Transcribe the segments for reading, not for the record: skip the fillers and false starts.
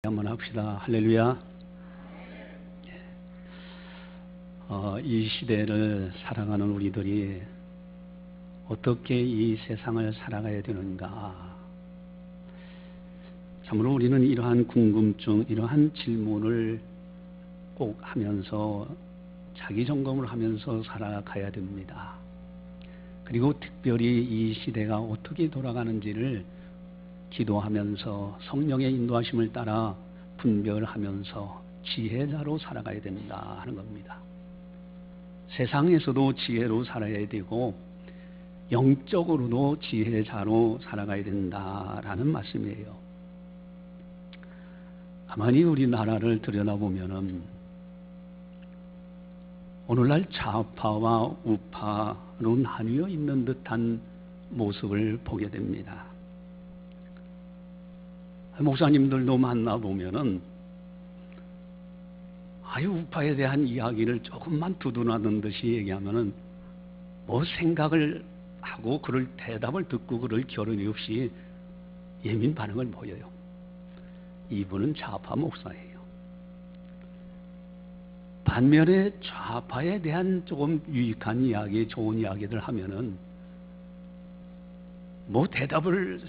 한번 합시다. 할렐루야. 이 시대를 살아가는 우리들이 어떻게 이 세상을 살아가야 되는가. 참으로 우리는 이러한 궁금증, 이러한 질문을 꼭 하면서 자기 점검을 하면서 살아가야 됩니다. 그리고 특별히 이 시대가 어떻게 돌아가는지를 기도하면서 성령의 인도하심을 따라 분별하면서 지혜자로 살아가야 된다 하는 겁니다. 세상에서도 지혜로 살아야 되고 영적으로도 지혜자로 살아가야 된다라는 말씀이에요. 가만히 우리나라를 들여다보면은 오늘날 좌파와 우파로 나뉘어 있는 듯한 모습을 보게 됩니다. 목사님들도 만나보면은 우파에 대한 이야기를 조금만 두둔하는 듯이 얘기하면은 뭐 생각을 하고 그럴 대답을 듣고 그럴 겨를이 없이 예민 반응을 보여요. 이분은 좌파 목사예요. 반면에 좌파에 대한 조금 유익한 이야기, 좋은 이야기들 하면은 뭐 대답을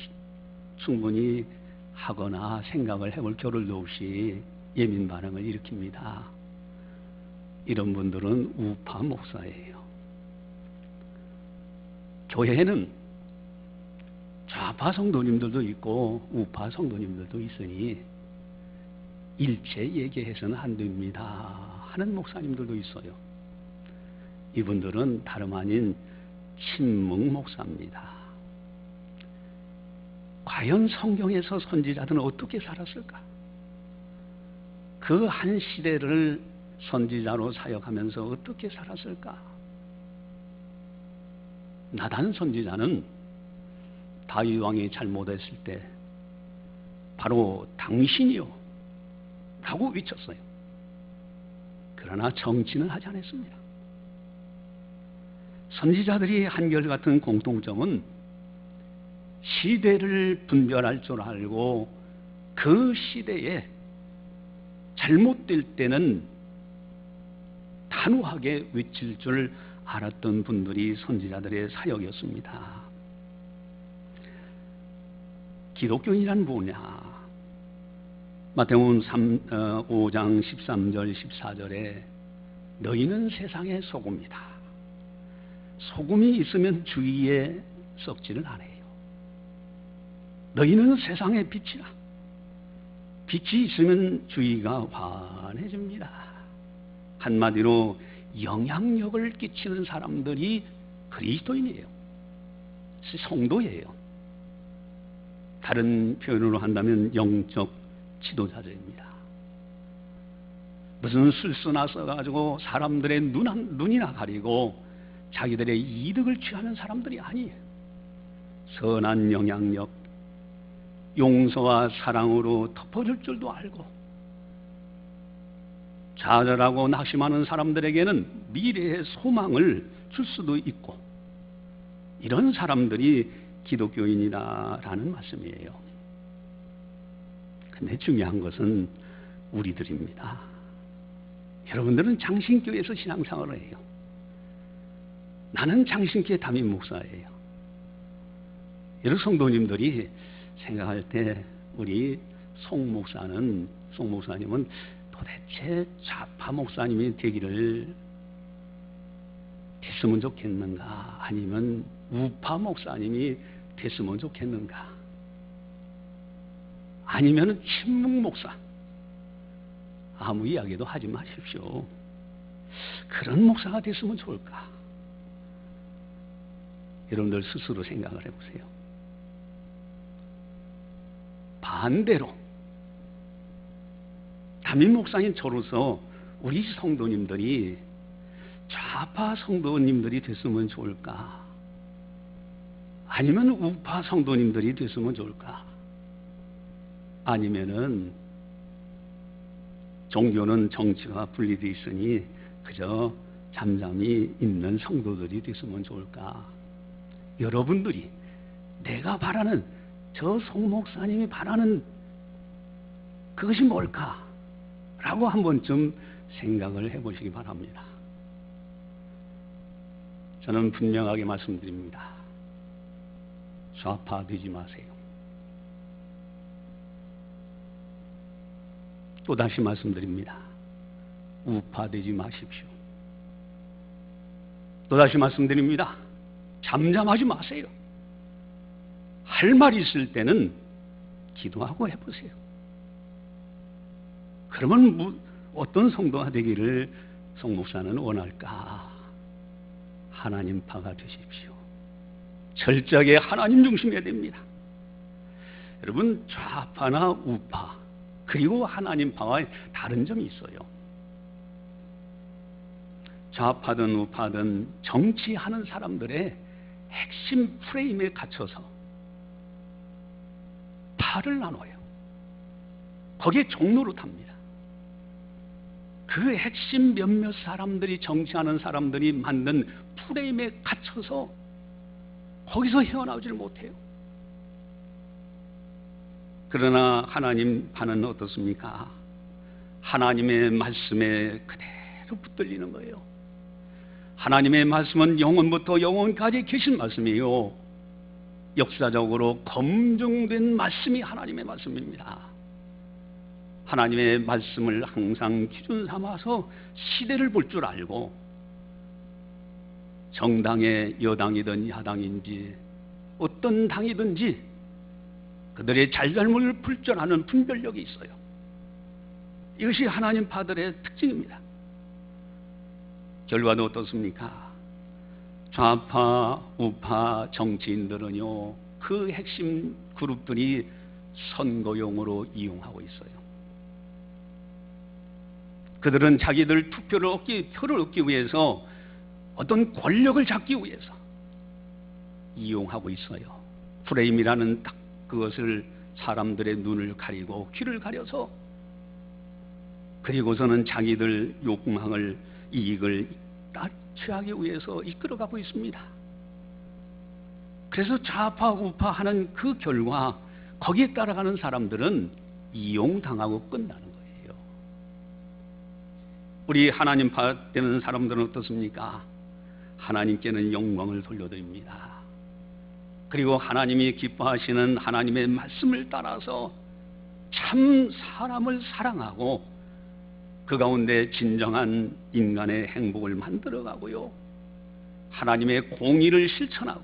충분히 하거나 생각을 해볼 겨를도 없이 예민 반응을 일으킵니다. 이런 분들은 우파 목사예요. 교회에는 좌파 성도님들도 있고 우파 성도님들도 있으니 일체 얘기해서는 안 됩니다 하는 목사님들도 있어요. 이분들은 다름 아닌 친묵 목사입니다. 과연 성경에서 선지자들은 어떻게 살았을까? 그 한 시대를 선지자로 사역하면서 어떻게 살았을까? 나단 선지자는 다윗 왕이 잘못했을 때 바로 당신이요 라고 외쳤어요. 그러나 정치는 하지 않았습니다. 선지자들이 한결같은 공통점은 시대를 분별할 줄 알고 그 시대에 잘못될 때는 단호하게 외칠 줄 알았던 분들이 선지자들의 사역이었습니다. 기독교인이란 뭐냐? 마태복음 5장 13절 14절에 너희는 세상의 소금이다. 소금이 있으면 주위에 썩지를 않아요. 너희는 세상의 빛이라. 빛이 있으면 주위가 환해집니다. 한마디로 영향력을 끼치는 사람들이 그리스도인이에요. 성도예요. 다른 표현으로 한다면 영적 지도자들입니다. 무슨 술수나 써가지고 사람들의 눈이나 가리고 자기들의 이득을 취하는 사람들이 아니에요. 선한 영향력, 용서와 사랑으로 덮어줄 줄도 알고 좌절하고 낙심하는 사람들에게는 미래의 소망을 줄 수도 있고 이런 사람들이 기독교인이다라는 말씀이에요. 근데 중요한 것은 우리들입니다. 여러분들은 장신교에서 신앙생활을 해요. 나는 장신교의 담임 목사예요. 여러분 성도님들이 생각할 때 우리 송 목사님은 도대체 좌파 목사님이 되기를 됐으면 좋겠는가 아니면 우파 목사님이 됐으면 좋겠는가 아니면 친묵 목사 아무 이야기도 하지 마십시오. 그런 목사가 됐으면 좋을까? 여러분들 스스로 생각을 해보세요. 반대로 담임 목사인 저로서 우리 성도님들이 좌파 성도님들이 됐으면 좋을까? 아니면 우파 성도님들이 됐으면 좋을까? 아니면은 종교는 정치와 분리되어 있으니 그저 잠잠히 있는 성도들이 됐으면 좋을까? 여러분들이 내가 바라는 저 송 목사님이 바라는 그것이 뭘까? 라고 한 번쯤 생각을 해보시기 바랍니다. 저는 분명하게 말씀드립니다. 좌파되지 마세요. 또다시 말씀드립니다. 우파되지 마십시오. 또다시 말씀드립니다. 잠잠하지 마세요. 할 말이 있을 때는 기도하고 해보세요. 그러면 어떤 성도가 되기를 송 목사는 원할까? 하나님파가 되십시오. 철저하게 하나님 중심이어야 됩니다. 여러분, 좌파나 우파 그리고 하나님파와의 다른 점이 있어요. 좌파든 우파든 정치하는 사람들의 핵심 프레임에 갇혀서 파를 나눠요. 거기에 종로로 탑니다. 그 핵심 몇몇 사람들이, 정치하는 사람들이 만든 프레임에 갇혀서 거기서 헤어나오지를 못해요. 그러나 하나님파는 어떻습니까? 하나님의 말씀에 그대로 붙들리는 거예요. 하나님의 말씀은 영원부터 영원까지 계신 말씀이에요. 역사적으로 검증된 말씀이 하나님의 말씀입니다. 하나님의 말씀을 항상 기준 삼아서 시대를 볼 줄 알고, 정당의 여당이든 야당인지 어떤 당이든지 그들의 잘잘못을 풀 줄 아는 분별력이 있어요. 이것이 하나님파들의 특징입니다. 결과도 어떻습니까? 좌파, 우파 정치인들은요, 그 핵심 그룹들이 선거용으로 이용하고 있어요. 그들은 자기들 표를 얻기 위해서, 어떤 권력을 잡기 위해서 이용하고 있어요. 프레임이라는 딱 그것을 사람들의 눈을 가리고 귀를 가려서, 그리고서는 자기들 욕망을, 이익을 취하기 위해서 이끌어가고 있습니다. 그래서 좌파 우파 하는 그 결과 거기에 따라가는 사람들은 이용당하고 끝나는 거예요. 우리 하나님파 되는 사람들은 어떻습니까? 하나님께는 영광을 돌려드립니다. 그리고 하나님이 기뻐하시는 하나님의 말씀을 따라서 참 사람을 사랑하고 그 가운데 진정한 인간의 행복을 만들어가고요, 하나님의 공의를 실천하고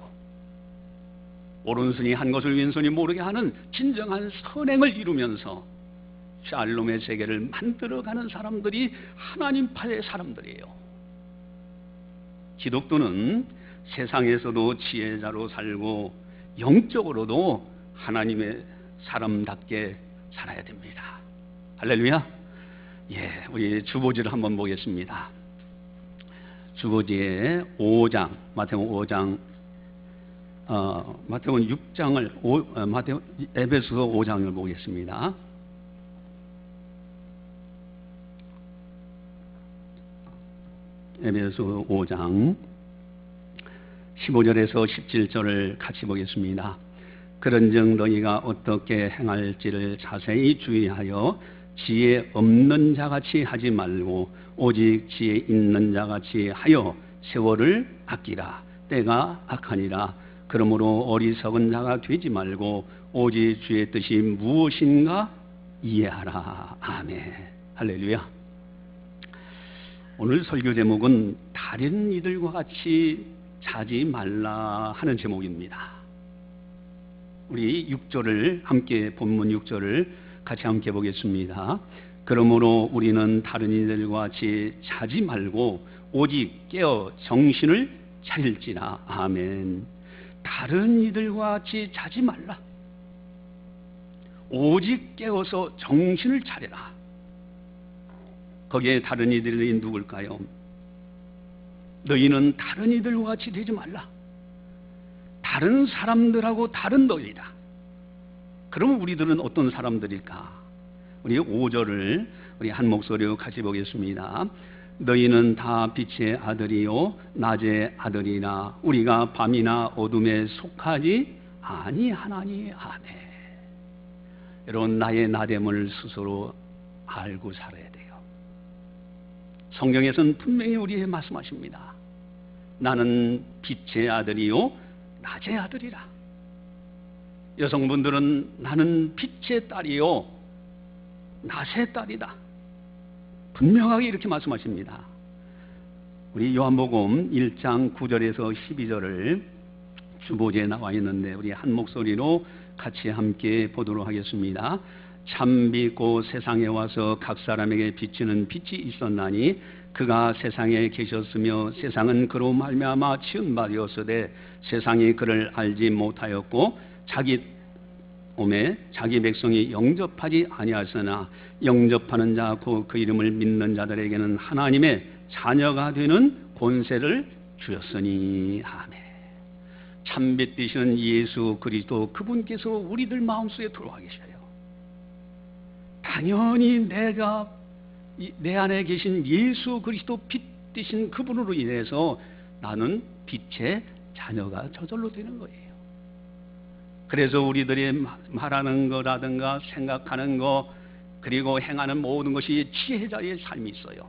오른손이 한 것을 왼손이 모르게 하는 진정한 선행을 이루면서 샬롬의 세계를 만들어가는 사람들이 하나님파의 사람들이에요. 기독교는 세상에서도 지혜자로 살고 영적으로도 하나님의 사람답게 살아야 됩니다. 할렐루야. 예, 우리 주보지를 한번 보겠습니다. 주보지의 5장, 마태복음 5장, 마태복음 6장을, 에베소서 5장을 보겠습니다. 에베소 5장 15절에서 17절을 같이 보겠습니다. 그런즉 너희가 어떻게 행할지를 자세히 주의하여 지혜 없는 자같이 하지 말고 오직 지혜 있는 자같이 하여 세월을 아끼라. 때가 악하니라. 그러므로 어리석은 자가 되지 말고 오직 주의 뜻이 무엇인가 이해하라. 아멘. 할렐루야. 오늘 설교 제목은 다른 이들과 같이 자지 말라 하는 제목입니다. 우리 6절을 함께, 본문 6절을 같이 함께 보겠습니다. 그러므로 우리는 다른 이들과 같이 자지 말고 오직 깨어 정신을 차릴지라. 아멘. 다른 이들과 같이 자지 말라. 오직 깨어서 정신을 차려라. 거기에 다른 이들이 누굴까요? 너희는 다른 이들과 같이 되지 말라. 다른 사람들하고 다른 너희다. 그러면 우리들은 어떤 사람들일까? 우리 5절을 우리 한 목소리로 같이 보겠습니다. 너희는 다 빛의 아들이요 낮의 아들이나 우리가 밤이나 어둠에 속하지 아니하나니. 아멘. 여러분, 나의 나됨을 스스로 알고 살아야 돼요. 성경에서는 분명히 우리에게 말씀하십니다. 나는 빛의 아들이요 낮의 아들이라. 여성분들은 나는 빛의 딸이요 낮의 딸이다. 분명하게 이렇게 말씀하십니다. 우리 요한복음 1장 9절에서 12절을 주보지에 나와 있는데 우리 한 목소리로 같이 함께 보도록 하겠습니다. 참빛 곧 세상에 와서 각 사람에게 비치는 빛이 있었나니 그가 세상에 계셨으며 세상은 그로 말미암아 지은 바 되었으되 세상이 그를 알지 못하였고 자기 백성이 영접하지 아니하였으나 영접하는 자 곧 그 이름을 믿는 자들에게는 하나님의 자녀가 되는 권세를 주셨으니. 아멘. 참빛 되시는 예수 그리스도, 그분께서 우리들 마음속에 들어와 계셔요. 당연히 내가 내 안에 계신 예수 그리스도 빛 되신 그분으로 인해서 나는 빛의 자녀가 저절로 되는 거예요. 그래서 우리들이 말하는 거라든가 생각하는 거 그리고 행하는 모든 것이 지혜자의 삶이 있어요.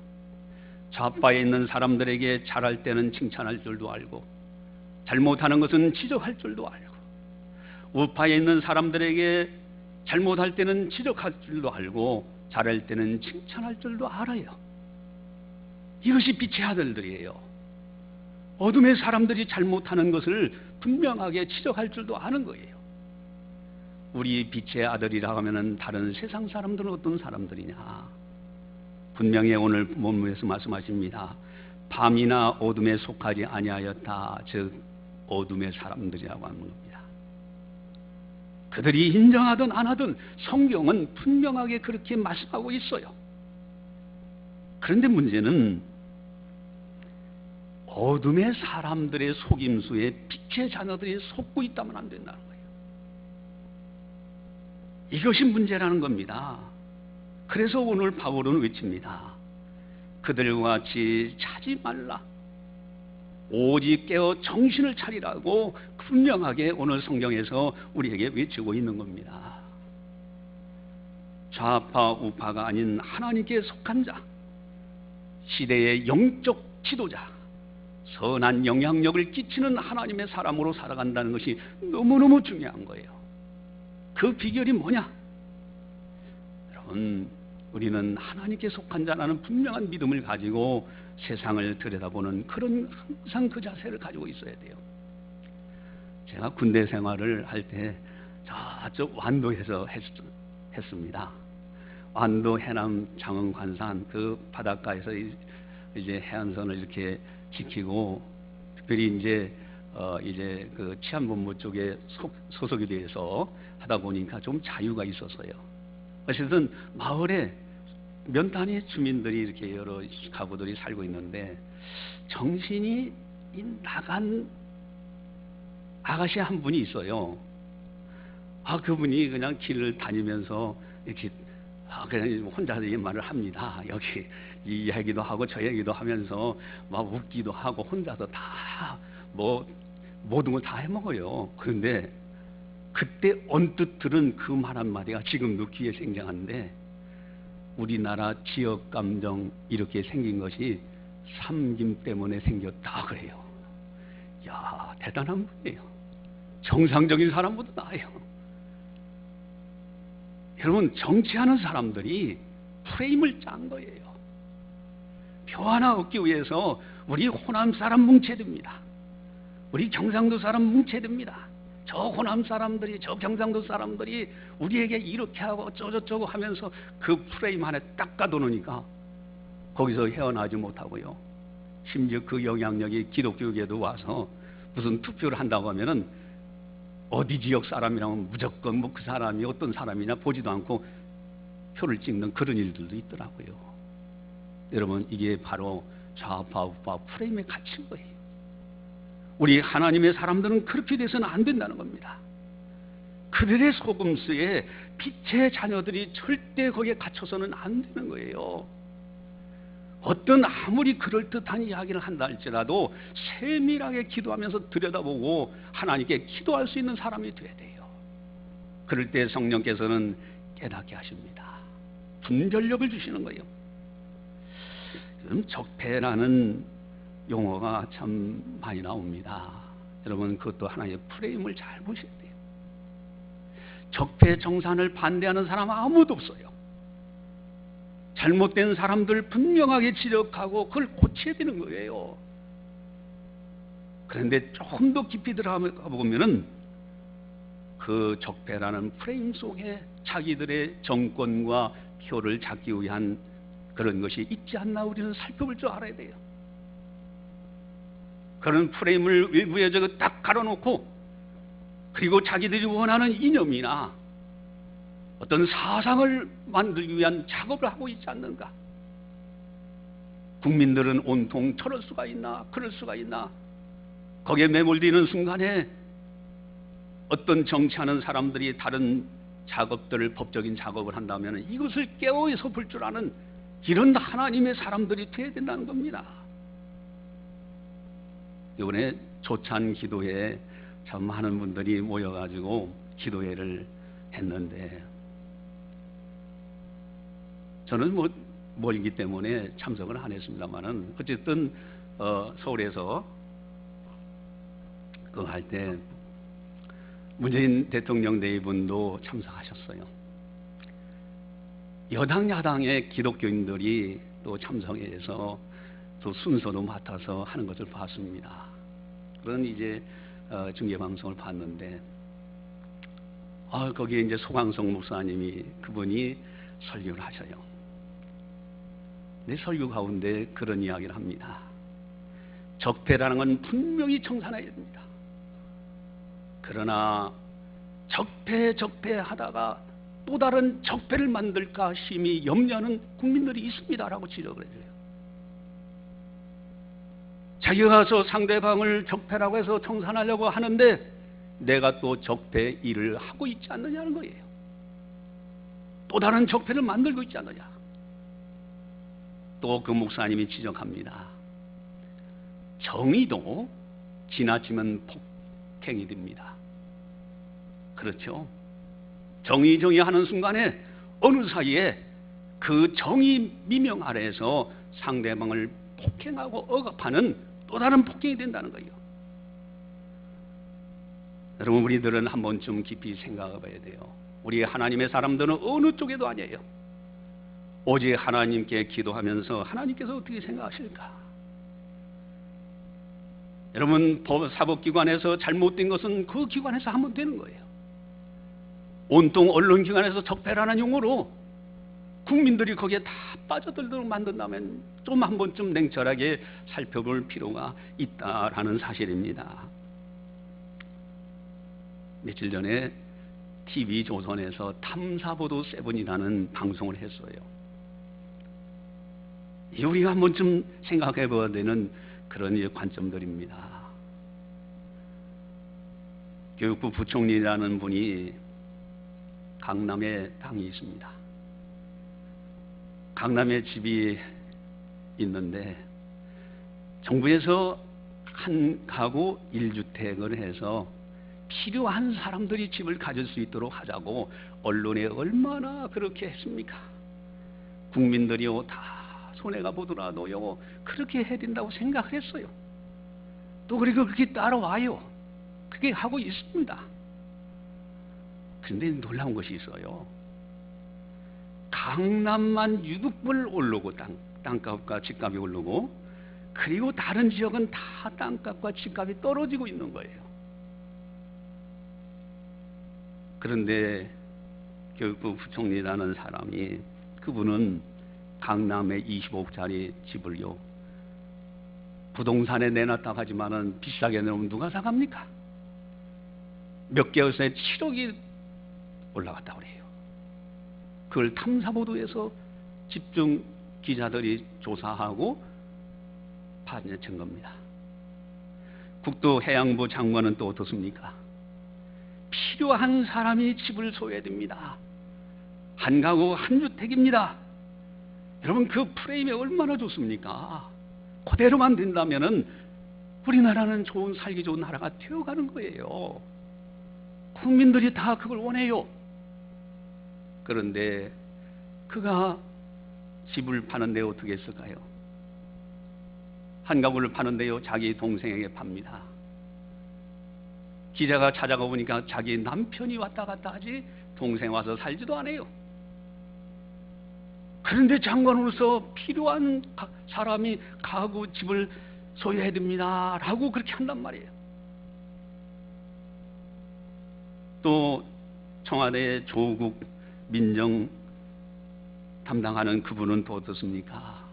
좌파에 있는 사람들에게 잘할 때는 칭찬할 줄도 알고 잘못하는 것은 지적할 줄도 알고, 우파에 있는 사람들에게 잘못할 때는 지적할 줄도 알고 잘할 때는 칭찬할 줄도 알아요. 이것이 빛의 아들들이에요. 어둠의 사람들이 잘못하는 것을 분명하게 지적할 줄도 아는 거예요. 우리 빛의 아들이라고 하면 다른 세상 사람들은 어떤 사람들이냐? 분명히 오늘 본문에서 말씀하십니다. 밤이나 어둠에 속하지 아니하였다. 즉 어둠의 사람들이라고 하는 겁니다. 그들이 인정하든 안 하든 성경은 분명하게 그렇게 말씀하고 있어요. 그런데 문제는 어둠의 사람들의 속임수에 빛의 자녀들이 속고 있다면 안 된다는 거예요. 이것이 문제라는 겁니다. 그래서 오늘 바울은 외칩니다. 그들과 같이 자지 말라. 오직 깨어 정신을 차리라고 분명하게 오늘 성경에서 우리에게 외치고 있는 겁니다. 좌파 우파가 아닌 하나님께 속한 자, 시대의 영적 지도자, 선한 영향력을 끼치는 하나님의 사람으로 살아간다는 것이 너무너무 중요한 거예요. 그 비결이 뭐냐? 여러분, 우리는 하나님께 속한 자라는 분명한 믿음을 가지고 세상을 들여다보는 그런 항상 그 자세를 가지고 있어야 돼요. 제가 군대 생활을 할 때 저쪽 완도에서 했습니다. 완도 해남 장흥 관산 그 바닷가에서 이제 해안선을 이렇게 지키고, 특별히 이제 그 치안본부 쪽에 소속이 돼서 하다 보니까 좀 자유가 있었어요. 어쨌든 마을에 몇 단위의 주민들이 이렇게 여러 가구들이 살고 있는데 정신이 나간 아가씨 한 분이 있어요. 그분이 그냥 길을 다니면서 이렇게 그냥 혼자서 이 말을 합니다. 여기 이 얘기도 하고 저 얘기도 하면서 막 웃기도 하고 혼자서 다 모든 걸 다 해먹어요. 그런데 그때 언뜻 들은 그 말 한마디가 지금도 귀에 생경한데, 우리나라 지역 감정 이렇게 생긴 것이 삼김 때문에 생겼다 그래요. 야, 대단한 분이에요. 정상적인 사람보다 나아요. 여러분, 정치하는 사람들이 프레임을 짠 거예요. 표 하나 얻기 위해서 우리 호남 사람 뭉쳐야 됩니다. 우리 경상도 사람 뭉쳐야 됩니다. 저 호남 사람들이, 저 경상도 사람들이 우리에게 이렇게 하고 어쩌고저쩌고 하면서 그 프레임 안에 딱 가둬놓으니까 거기서 헤어나지 못하고요. 심지어 그 영향력이 기독교계에도 와서 무슨 투표를 한다고 하면은 어디 지역 사람이라면 무조건 그 사람이 어떤 사람이냐 보지도 않고 표를 찍는 그런 일들도 있더라고요. 여러분, 이게 바로 좌파 우파 프레임에 갇힌 거예요. 우리 하나님의 사람들은 그렇게 돼서는 안 된다는 겁니다. 그들의 속음수에 빛의 자녀들이 절대 거기에 갇혀서는 안 되는 거예요. 어떤 아무리 그럴듯한 이야기를 한다 할지라도 세밀하게 기도하면서 들여다보고 하나님께 기도할 수 있는 사람이 돼야 돼요. 그럴 때 성령께서는 깨닫게 하십니다. 분별력을 주시는 거예요. 지금 적폐라는 용어가 참 많이 나옵니다. 여러분 그것도 하나의 프레임을 잘 보셔야 돼요. 적폐 정산을 반대하는 사람 아무도 없어요. 잘못된 사람들 분명하게 지적하고 그걸 고쳐야 되는 거예요. 그런데 조금 더 깊이 들어가 보면은 그 적폐라는 프레임 속에 자기들의 정권과 표를 잡기 위한 그런 것이 있지 않나 우리는 살펴볼 줄 알아야 돼요. 그런 프레임을 외부에 딱 갈아놓고 그리고 자기들이 원하는 이념이나 어떤 사상을 만들기 위한 작업을 하고 있지 않는가? 국민들은 온통 저럴 수가 있나 그럴 수가 있나 거기에 매몰되는 순간에 어떤 정치하는 사람들이 다른 작업들을 법적인 작업을 한다면 이것을 깨어서 볼 줄 아는 이런 하나님의 사람들이 되어야 된다는 겁니다. 이번에 조찬 기도회에 참 많은 분들이 모여가지고 기도회를 했는데 저는 멀기 때문에 참석을 안 했습니다만은 어쨌든 서울에서 그거 할 때 문재인 대통령 네 분도 참석하셨어요. 여당 야당의 기독교인들이 또 참석해서 또 순서도 맡아서 하는 것을 봤습니다. 그런 이제 중계방송을 봤는데 거기에 이제 소광성 목사님이 그분이 설교를 하셔요. 내 설교 가운데 그런 이야기를 합니다. 적폐라는 건 분명히 청산해야 됩니다. 그러나 적폐하다가 또 다른 적폐를 만들까 심히 염려하는 국민들이 있습니다라고 지적을 해줘요. 자기가 저 상대방을 적폐라고 해서 청산하려고 하는데 내가 또 적폐 일을 하고 있지 않느냐는 거예요. 또 다른 적폐를 만들고 있지 않느냐. 또 그 목사님이 지적합니다. 정의도 지나치면 폭행이 됩니다. 그렇죠. 정의 하는 순간에 어느 사이에 그 정의 미명 아래에서 상대방을 폭행하고 억압하는 또 다른 폭행이 된다는 거예요. 여러분 우리들은 한 번쯤 깊이 생각해 봐야 돼요. 우리 하나님의 사람들은 어느 쪽에도 아니에요. 오직 하나님께 기도하면서 하나님께서 어떻게 생각하실까? 여러분 사법기관에서 잘못된 것은 그 기관에서 하면 되는 거예요. 온통 언론기관에서 적폐라는 용어로 국민들이 거기에 다 빠져들도록 만든다면 좀 한 번쯤 냉철하게 살펴볼 필요가 있다라는 사실입니다. 며칠 전에 TV조선에서 탐사보도 7이라는 방송을 했어요. 우리가 한 번쯤 생각해 봐야 되는 그런 관점들입니다. 교육부 부총리라는 분이 강남에 땅이 있습니다. 강남에 집이 있는데 정부에서 한 가구 1주택을 해서 필요한 사람들이 집을 가질 수 있도록 하자고 언론에 얼마나 그렇게 했습니까? 국민들이요 다 손해가 보더라도요 그렇게 해야 된다고 생각했어요. 또 그리고 그렇게 따라와요. 그게 하고 있습니다. 그런데 놀라운 것이 있어요. 강남만 유급불 오르고 땅값과 집값이 오르고 그리고 다른 지역은 다 땅값과 집값이 떨어지고 있는 거예요. 그런데 교육부 부총리라는 사람이 그분은 강남에 25억짜리 집을요 부동산에 내놨다고 하지만은 비싸게 내놓으면 누가 사갑니까? 몇 개월 사이에 7억이 올라갔다고 그래요. 그걸 탐사보도에서 집중 기자들이 조사하고 파헤친 겁니다. 국토해양부 장관은 또 어떻습니까? 필요한 사람이 집을 소유해야 됩니다. 한 가구 한 주택입니다. 여러분 그 프레임이 얼마나 좋습니까? 그대로만 된다면은 우리나라는 살기 좋은 나라가 되어가는 거예요. 국민들이 다 그걸 원해요. 그런데 그가 집을 파는데 어떻게 했을까요? 한 가구를 파는데요, 자기 동생에게 팝니다. 기자가 찾아가 보니까 자기 남편이 왔다 갔다 하지 동생 와서 살지도 않아요. 그런데 장관으로서 필요한 사람이 가구 집을 소유해야 됩니다 라고 그렇게 한단 말이에요. 또 청와대 조국 민정 담당하는 그분은 또 어떻습니까?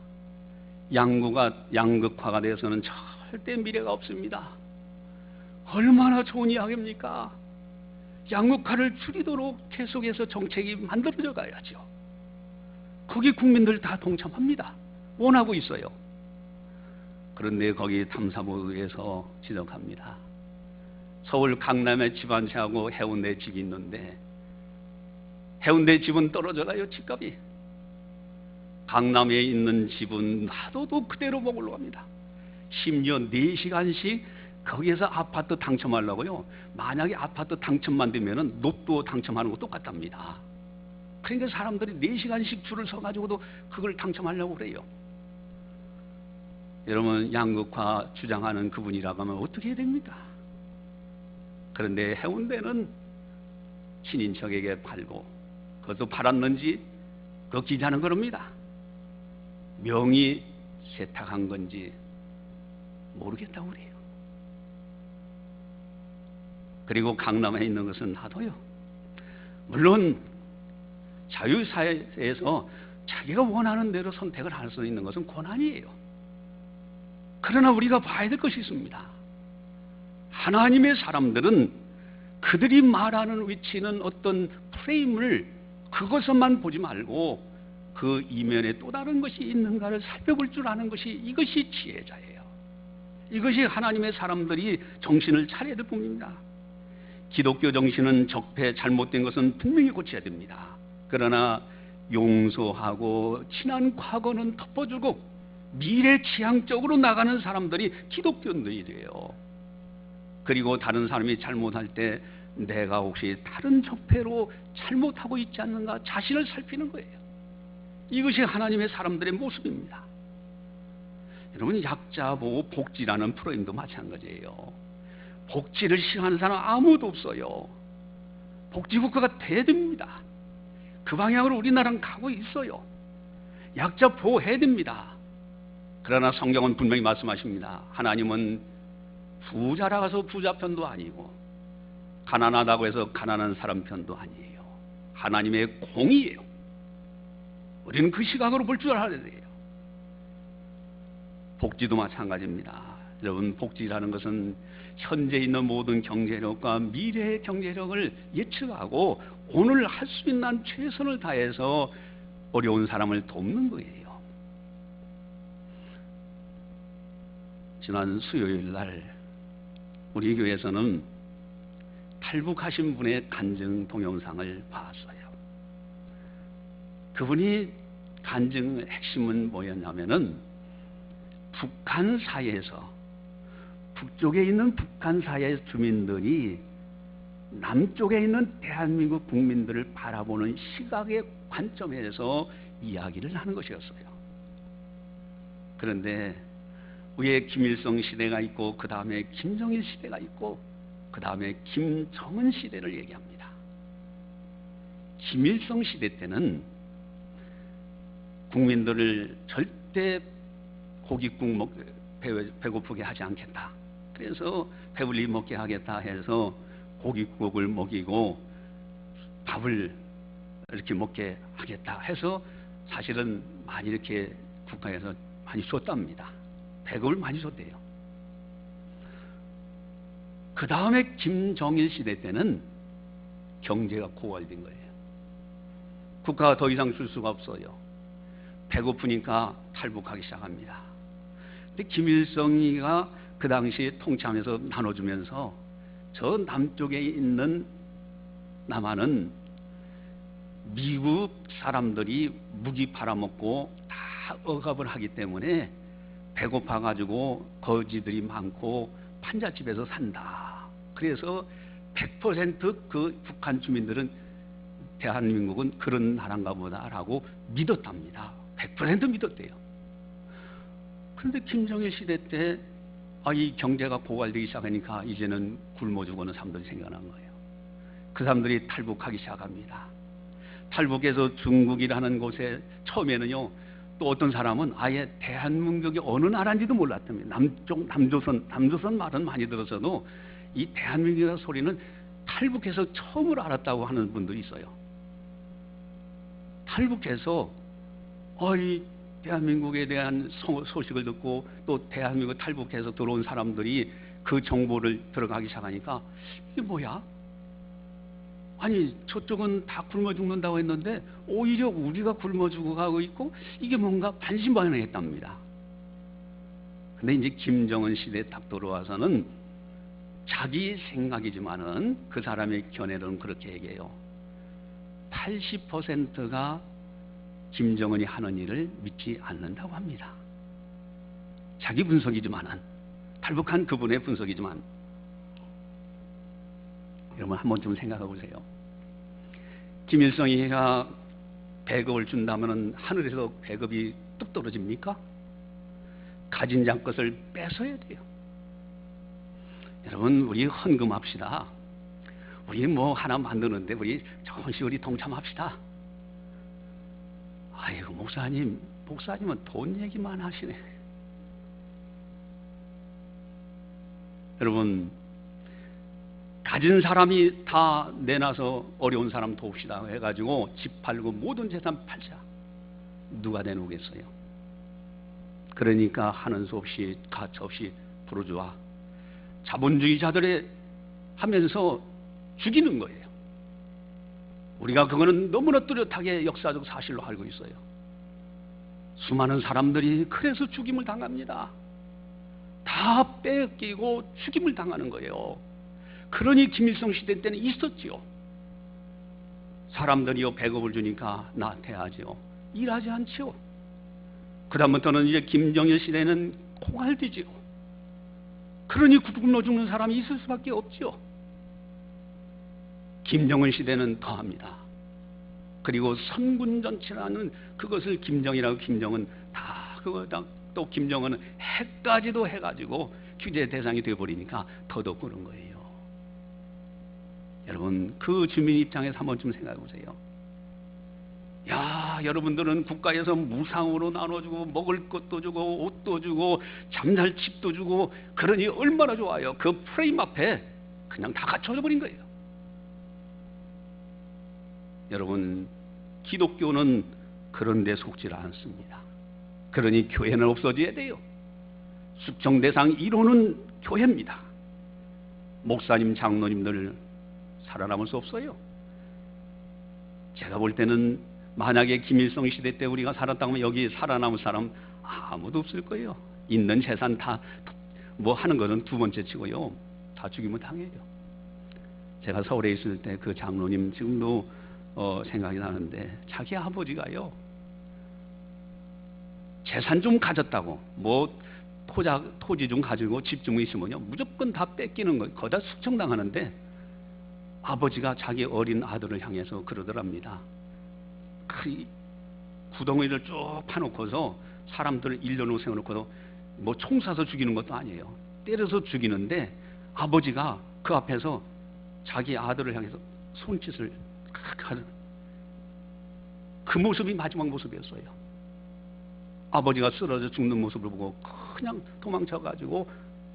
양극화가 되어서는 절대 미래가 없습니다. 얼마나 좋은 이야기입니까? 양극화를 줄이도록 계속해서 정책이 만들어져 가야죠. 거기 국민들 다 동참합니다. 원하고 있어요. 그런데 거기 탐사보도에서 지적합니다. 서울 강남에 집 한 채하고 해운대 집이 있는데 해운대 집은 떨어져 가요, 집값이. 강남에 있는 집은 놔둬도 그대로 먹으러 갑니다. 심지어 4시간씩 거기에서 아파트 당첨하려고요. 만약에 아파트 당첨만 되면은 로또 당첨하는 거 똑같답니다. 그러니까 사람들이 4시간씩 줄을 서가지고도 그걸 당첨하려고 그래요. 여러분, 양극화 주장하는 그분이라고 하면 어떻게 해야 됩니까? 그런데 해운대는 친인척에게 팔고 그것도 팔았는지 그 기자는 그럽니다. 명의 세탁한 건지 모르겠다고 그래요. 그리고 강남에 있는 것은 놔둬요. 물론 자유사회에서 자기가 원하는 대로 선택을 할 수 있는 것은 권한이에요. 그러나 우리가 봐야 될 것이 있습니다. 하나님의 사람들은 그들이 말하는 위치는 어떤 프레임을 그것만 보지 말고 그 이면에 또 다른 것이 있는가를 살펴볼 줄 아는 것이, 이것이 지혜자예요. 이것이 하나님의 사람들이 정신을 차려야 될 뿐입니다. 기독교 정신은 적폐 잘못된 것은 분명히 고쳐야 됩니다. 그러나 용서하고 지난 과거는 덮어주고 미래지향적으로 나가는 사람들이 기독교인들이에요. 그리고 다른 사람이 잘못할 때 내가 혹시 다른 적폐로 잘못하고 있지 않는가 자신을 살피는 거예요. 이것이 하나님의 사람들의 모습입니다. 여러분, 약자 보호 복지라는 프로그램도 마찬가지예요. 복지를 싫어하는 사람 아무도 없어요. 복지국가가 돼야 됩니다. 그 방향으로 우리나라는 가고 있어요. 약자 보호해야 됩니다. 그러나 성경은 분명히 말씀하십니다. 하나님은 부자라 해서 부자 편도 아니고 가난하다고 해서 가난한 사람 편도 아니에요. 하나님의 공의예요. 우리는 그 시각으로 볼 줄 알아야 돼요. 복지도 마찬가지입니다. 여러분, 복지라는 것은 현재 있는 모든 경제력과 미래의 경제력을 예측하고 오늘 할 수 있는 한 최선을 다해서 어려운 사람을 돕는 거예요. 지난 수요일 날 우리 교회에서는 탈북하신 분의 간증 동영상을 봤어요. 그분이 간증의 핵심은 뭐였냐면은 북한 사회에서, 북쪽에 있는 북한 사회 주민들이 남쪽에 있는 대한민국 국민들을 바라보는 시각의 관점에서 이야기를 하는 것이었어요. 그런데 위에 김일성 시대가 있고 그 다음에 김정일 시대가 있고 그 다음에 김정은 시대를 얘기합니다. 김일성 시대 때는 국민들을 절대 고깃국 배고프게 하지 않겠다. 그래서 배불리 먹게 하겠다 해서 고깃국을 먹이고 밥을 이렇게 먹게 하겠다 해서 사실은 많이 이렇게 국가에서 많이 줬답니다. 배급을 많이 줬대요. 그 다음에 김정일 시대 때는 경제가 고갈된 거예요. 국가가 더 이상 줄 수가 없어요. 배고프니까 탈북하기 시작합니다. 근데 김일성이가 그 당시에 통치하면서 나눠주면서 저 남쪽에 있는 남한은 미국 사람들이 무기 팔아먹고 다 억압을 하기 때문에 배고파가지고 거지들이 많고 판잣집에서 산다. 그래서 100% 그 북한 주민들은 대한민국은 그런 나라인가 보다라고 믿었답니다. 100% 믿었대요. 그런데 김정일 시대 때 이 경제가 고갈되기 시작하니까 이제는 굶어 죽어는 사람들이 생겨난 거예요. 그 사람들이 탈북하기 시작합니다. 탈북해서 중국이라는 곳에 처음에는요, 또 어떤 사람은 아예 대한민국이 어느 나라인지도 몰랐답니다. 남조선 말은 많이 들어서도 이 대한민국이라는 소리는 탈북해서 처음으로 알았다고 하는 분들이 있어요. 탈북해서 이 대한민국에 대한 소식을 듣고 또 대한민국 탈북해서 들어온 사람들이 그 정보를 들어가기 시작하니까 이게 뭐야? 아니 저쪽은 다 굶어 죽는다고 했는데 오히려 우리가 굶어 죽어가고 있고 이게 뭔가 반신반의했답니다. 근데 이제 김정은 시대에 딱 들어와서는 자기 생각이지만은 그 사람의 견해는 그렇게 얘기해요. 80%가 김정은이 하는 일을 믿지 않는다고 합니다. 자기 분석이지만은, 탈북한 그분의 분석이지만, 여러분 한번 좀 생각해 보세요. 김일성이가 배급을 준다면은 하늘에서 배급이 뚝 떨어집니까? 가진 자 것을 뺏어야 돼요. 여러분 우리 헌금합시다. 우리 뭐 하나 만드는데 우리 조금씩 우리 동참합시다. 아이고 목사님은 돈 얘기만 하시네. 여러분 가진 사람이 다 내놔서 어려운 사람 도웁시다 해가지고 집 팔고 모든 재산 팔자. 누가 내놓겠어요? 그러니까 하는 수 없이 가차없이 부르주아 자본주의자들의 하면서 죽이는 거예요. 우리가 그거는 너무나 뚜렷하게 역사적 사실로 알고 있어요. 수많은 사람들이 그래서 죽임을 당합니다. 다 뺏기고 죽임을 당하는 거예요. 그러니 김일성 시대 때는 있었지요. 사람들이요 배급을 주니까 나태하지요. 일하지 않지요. 그 다음부터는 이제 김정일 시대는 고갈되지요. 그러니 굶어 죽는 사람이 있을 수밖에 없지요. 김정은 시대는 더합니다. 그리고 선군전치라는 그것을 김정은 다 그거다. 또 김정은은 핵까지도 해가지고 규제 대상이 되어버리니까 더더욱 그런 거예요. 여러분 그 주민 입장에서 한번 좀 생각해 보세요. 야, 여러분들은 국가에서 무상으로 나눠주고 먹을 것도 주고 옷도 주고 잠잘 집도 주고 그러니 얼마나 좋아요. 그 프레임 앞에 그냥 다 갖춰져 버린 거예요. 여러분 기독교는 그런 데 속지 않습니다. 그러니 교회는 없어져야 돼요. 숙청 대상 1호는 교회입니다. 목사님, 장로님들 살아남을 수 없어요. 제가 볼 때는 만약에 김일성 시대 때 우리가 살았다면 여기 살아남을 사람 아무도 없을 거예요. 있는 재산 다 뭐 하는 거는 두 번째 치고요. 다 죽이면 당해요. 제가 서울에 있을 때 그 장로님 지금도 생각이 나는데 자기 아버지가요. 재산 좀 가졌다고 뭐 토지 좀 가지고 집 좀 있으면요. 무조건 다 뺏기는 거예요. 거기다 숙청당하는데 아버지가 자기 어린 아들을 향해서 그러더랍니다. 그 구덩이를 쭉 파놓고서 사람들을 일렬로 세워놓고서 뭐 총 쏴서 죽이는 것도 아니에요. 때려서 죽이는데 아버지가 그 앞에서 자기 아들을 향해서 손짓을 하는 그 모습이 마지막 모습이었어요. 아버지가 쓰러져 죽는 모습을 보고 그냥 도망쳐가지고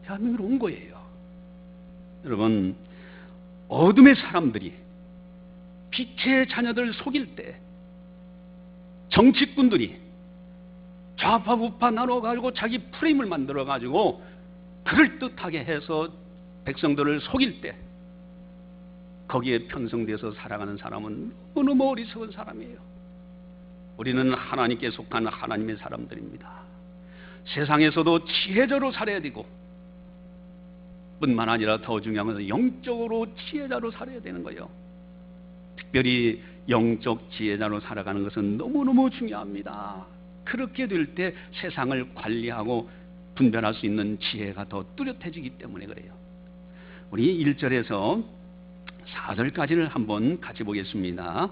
대한민국으로 온 거예요. 여러분 어둠의 사람들이 빛의 자녀들을 속일 때 정치꾼들이 좌파 우파 나눠가지고 자기 프레임을 만들어가지고 그럴듯하게 해서 백성들을 속일 때 거기에 편성돼서 살아가는 사람은 너무 어리석은 사람이에요. 우리는 하나님께 속한 하나님의 사람들입니다. 세상에서도 지혜자로 살아야 되고 뿐만 아니라 더 중요한 것은 영적으로 지혜자로 살아야 되는 거예요. 특별히 영적 지혜자로 살아가는 것은 너무너무 중요합니다. 그렇게 될 때 세상을 관리하고 분별할 수 있는 지혜가 더 뚜렷해지기 때문에 그래요. 우리 1절에서 4절까지를 한번 같이 보겠습니다.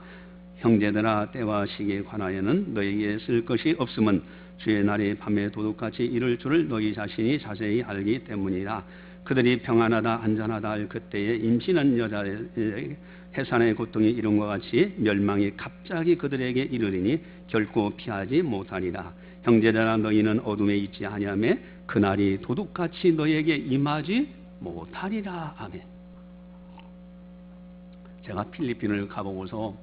형제들아 때와 시기에 관하여는 너희에게 쓸 것이 없음은 주의 날이 밤에 도둑같이 이를 줄을 너희 자신이 자세히 알기 때문이라. 그들이 평안하다 안전하다 할 그때에 임신한 여자의 해산의 고통이 이룬과 같이 멸망이 갑자기 그들에게 이르리니 결코 피하지 못하리라. 형제들아 너희는 어둠에 있지 아니하며 그날이 도둑같이 너희에게 임하지 못하리라. 아멘. 제가 필리핀을 가보고서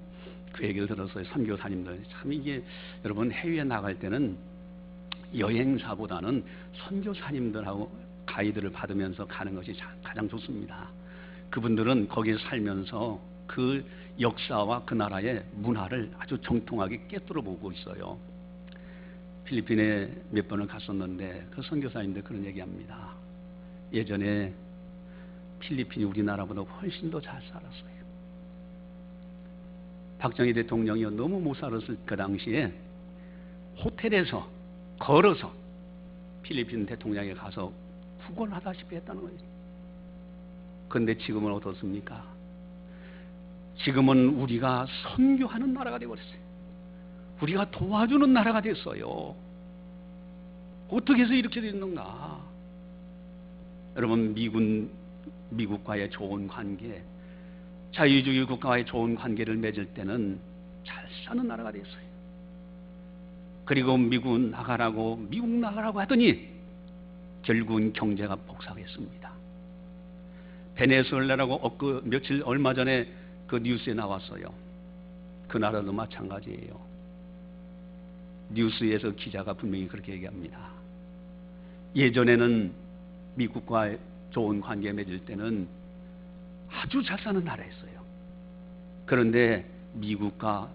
그 얘기를 들었어요. 선교사님들 참 이게 여러분 해외에 나갈 때는 여행사보다는 선교사님들하고 가이드를 받으면서 가는 것이 가장 좋습니다. 그분들은 거기에 살면서 그 역사와 그 나라의 문화를 아주 정통하게 꿰뚫어 보고 있어요. 필리핀에 몇 번을 갔었는데 그 선교사님들 그런 얘기합니다. 예전에 필리핀이 우리나라보다 훨씬 더 잘 살았어요. 박정희 대통령이 너무 못 살았을 그 당시에 호텔에서 걸어서 필리핀 대통령에 가서 구걸하다시피 했다는 거예요. 그런데 지금은 어떻습니까? 지금은 우리가 선교하는 나라가 되어버렸어요. 우리가 도와주는 나라가 됐어요. 어떻게 해서 이렇게 됐는가? 여러분 미국과의 좋은 관계, 자유주의 국가와의 좋은 관계를 맺을 때는 잘 사는 나라가 됐어요. 그리고 미국 나가라고 하더니 결국은 경제가 폭삭했습니다. 베네수엘라라고 며칠 얼마 전에 그 뉴스에 나왔어요. 그 나라도 마찬가지예요. 뉴스에서 기자가 분명히 그렇게 얘기합니다. 예전에는 미국과 좋은 관계 맺을 때는 아주 잘 사는 나라였어요. 그런데 미국과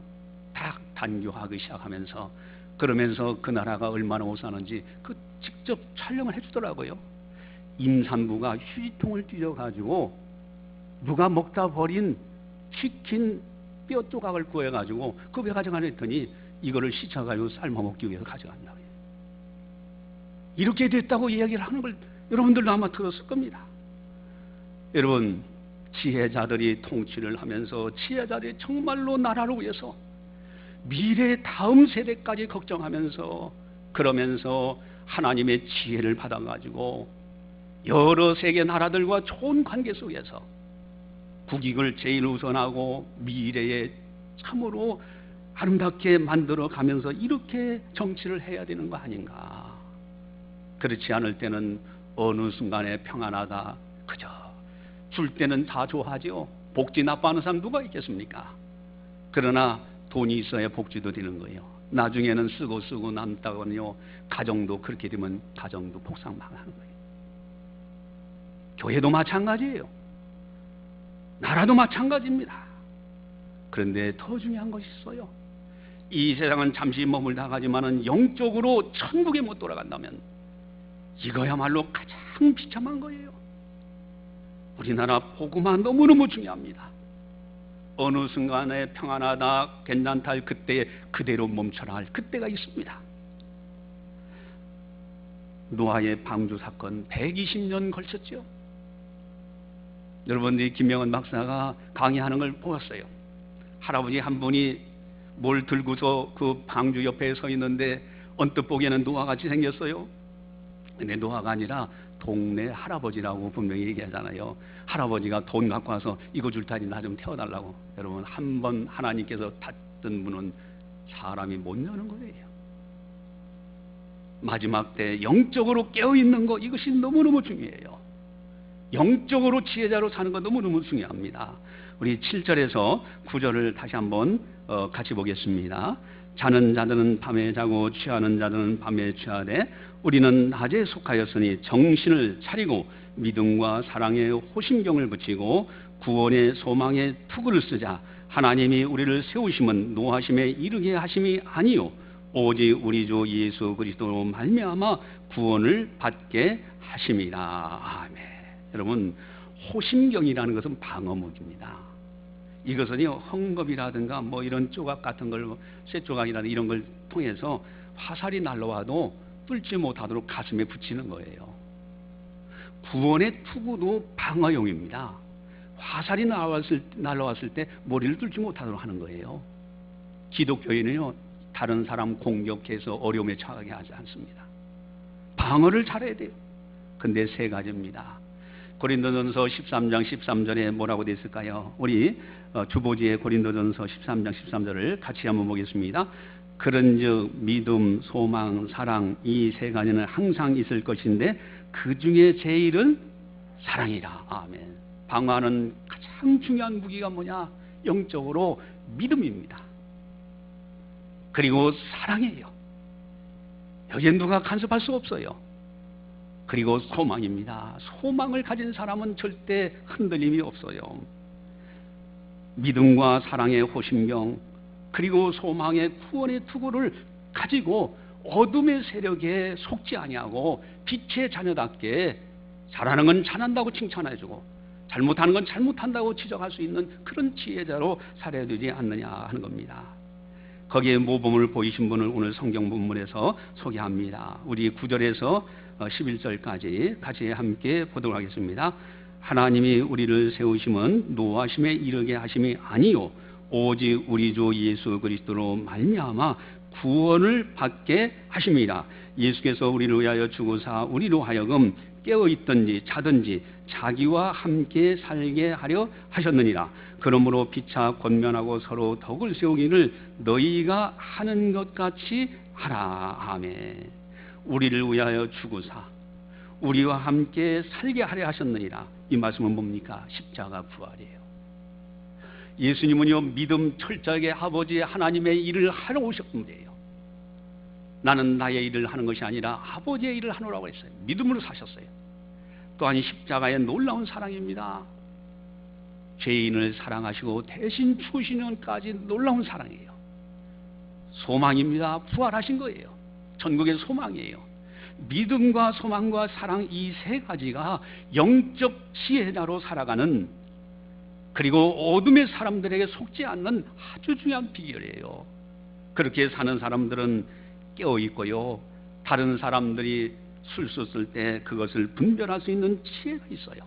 딱 단교하기 시작하면서 그러면서 그 나라가 얼마나 못 사는지 그 직접 촬영을 해주더라고요. 임산부가 휴지통을 찢어가지고 누가 먹다 버린 치킨 뼈 조각을 구해가지고 그거 왜 가져가냐 했더니 이거를 씻어가지고 삶아 먹기 위해서 가져간다고 해요. 이렇게 됐다고 이야기를 하는 걸 여러분들도 아마 들었을 겁니다. 여러분 지혜자들이 통치를 하면서 지혜자들이 정말로 나라를 위해서 미래 다음 세대까지 걱정하면서 그러면서 하나님의 지혜를 받아가지고 여러 세계 나라들과 좋은 관계 속에서 국익을 제일 우선하고 미래에 참으로 아름답게 만들어 가면서 이렇게 정치를 해야 되는 거 아닌가. 그렇지 않을 때는 어느 순간에 평안하다 그저 줄 때는 다 좋아하죠. 복지 나빠하는 사람 누가 있겠습니까? 그러나 돈이 있어야 복지도 되는 거예요. 나중에는 쓰고 남다거든요. 가정도 그렇게 되면 가정도 폭삭 망하는 거예요. 교회도 마찬가지예요. 나라도 마찬가지입니다. 그런데 더 중요한 것이 있어요. 이 세상은 잠시 머물다 가지만은 영적으로 천국에 못 돌아간다면 이거야말로 가장 비참한 거예요. 우리나라 복음화 너무너무 중요합니다. 어느 순간에 평안하다 괜찮다 할 그때에 그대로 멈춰라 할 그때가 있습니다. 노아의 방주 사건 120년 걸쳤죠. 여러분들이 김명은 박사가 강의하는 걸 보았어요. 할아버지 한 분이 뭘 들고서 그 방주 옆에 서 있는데 언뜻 보기에는 노아같이 생겼어요. 근데 노아가 아니라 동네 할아버지라고 분명히 얘기하잖아요. 할아버지가 돈 갖고 와서 이거 줄 테니 나 좀 태워달라고. 여러분 한 번 하나님께서 닫던 문은 사람이 못 여는 거예요. 마지막 때 영적으로 깨어있는 거 이것이 너무너무 중요해요. 영적으로 지혜자로 사는 거 너무너무 중요합니다. 우리 7절에서 9절을 다시 한번 같이 보겠습니다. 자는 자들은 밤에 자고 취하는 자들은 밤에 취하되 우리는 낮에 속하였으니 정신을 차리고 믿음과 사랑에 호심경을 붙이고 구원의 소망에 투구를 쓰자. 하나님이 우리를 세우심은 노하심에 이르게 하심이 아니요 오직 우리 주 예수 그리스도로 말미암아 구원을 받게 하심이라. 아멘. 여러분 호심경이라는 것은 방어무기입니다. 이것은요 헝겊이라든가 뭐 이런 조각 같은 걸 쇠조각이라든가 이런 걸 통해서 화살이 날라와도 뚫지 못하도록 가슴에 붙이는 거예요. 구원의 투구도 방어용입니다. 화살이 날라왔을 때 머리를 뚫지 못하도록 하는 거예요. 기독교인은요, 다른 사람 공격해서 어려움에 처하게 하지 않습니다. 방어를 잘해야 돼요. 근데 세 가지입니다. 고린도전서 13장 13절에 뭐라고 되어 있을까요? 우리 주보지에 고린도전서 13장 13절을 같이 한번 보겠습니다. 그런즉 믿음, 소망, 사랑 이 세 가지는 항상 있을 것인데 그 중에 제일은 사랑이라. 아멘. 방어하는 가장 중요한 무기가 뭐냐? 영적으로 믿음입니다. 그리고 사랑이에요. 여기에 누가 간섭할 수 없어요. 그리고 소망입니다. 소망을 가진 사람은 절대 흔들림이 없어요. 믿음과 사랑의 호심경, 그리고 소망의 구원의 투구를 가지고 어둠의 세력에 속지 아니하고 빛의 자녀답게 잘하는 건 잘한다고 칭찬해주고 잘못하는 건 잘못한다고 지적할 수 있는 그런 지혜자로 살아야 되지 않느냐 하는 겁니다. 거기에 모범을 보이신 분을 오늘 성경 본문에서 소개합니다. 우리 9절에서 11절까지 같이 함께 보도록 하겠습니다. 하나님이 우리를 세우심은 노하심에 이르게 하심이 아니요 오직 우리 주 예수 그리스도로 말미암아 구원을 받게 하심이라. 예수께서 우리를 위하여 죽으사 우리로 하여금 깨어있든지 자든지 자기와 함께 살게 하려 하셨느니라. 그러므로 피차 권면하고 서로 덕을 세우기를 너희가 하는 것 같이 하라. 아멘. 우리를 위하여 죽으사 우리와 함께 살게 하려 하셨느니라. 이 말씀은 뭡니까? 십자가 부활이에요. 예수님은요, 믿음 철저하게 아버지 하나님의 일을 하러 오셨던 분이에요. 나는 나의 일을 하는 것이 아니라 아버지의 일을 하노라고 했어요. 믿음으로 사셨어요. 또한 십자가의 놀라운 사랑입니다. 죄인을 사랑하시고 대신 죽으시는까지 놀라운 사랑이에요. 소망입니다. 부활하신 거예요. 전국의 소망이에요. 믿음과 소망과 사랑 이 세 가지가 영적 지혜자로 살아가는, 그리고 어둠의 사람들에게 속지 않는 아주 중요한 비결이에요. 그렇게 사는 사람들은 깨어있고요, 다른 사람들이 술수 쓸 때 그것을 분별할 수 있는 지혜가 있어요.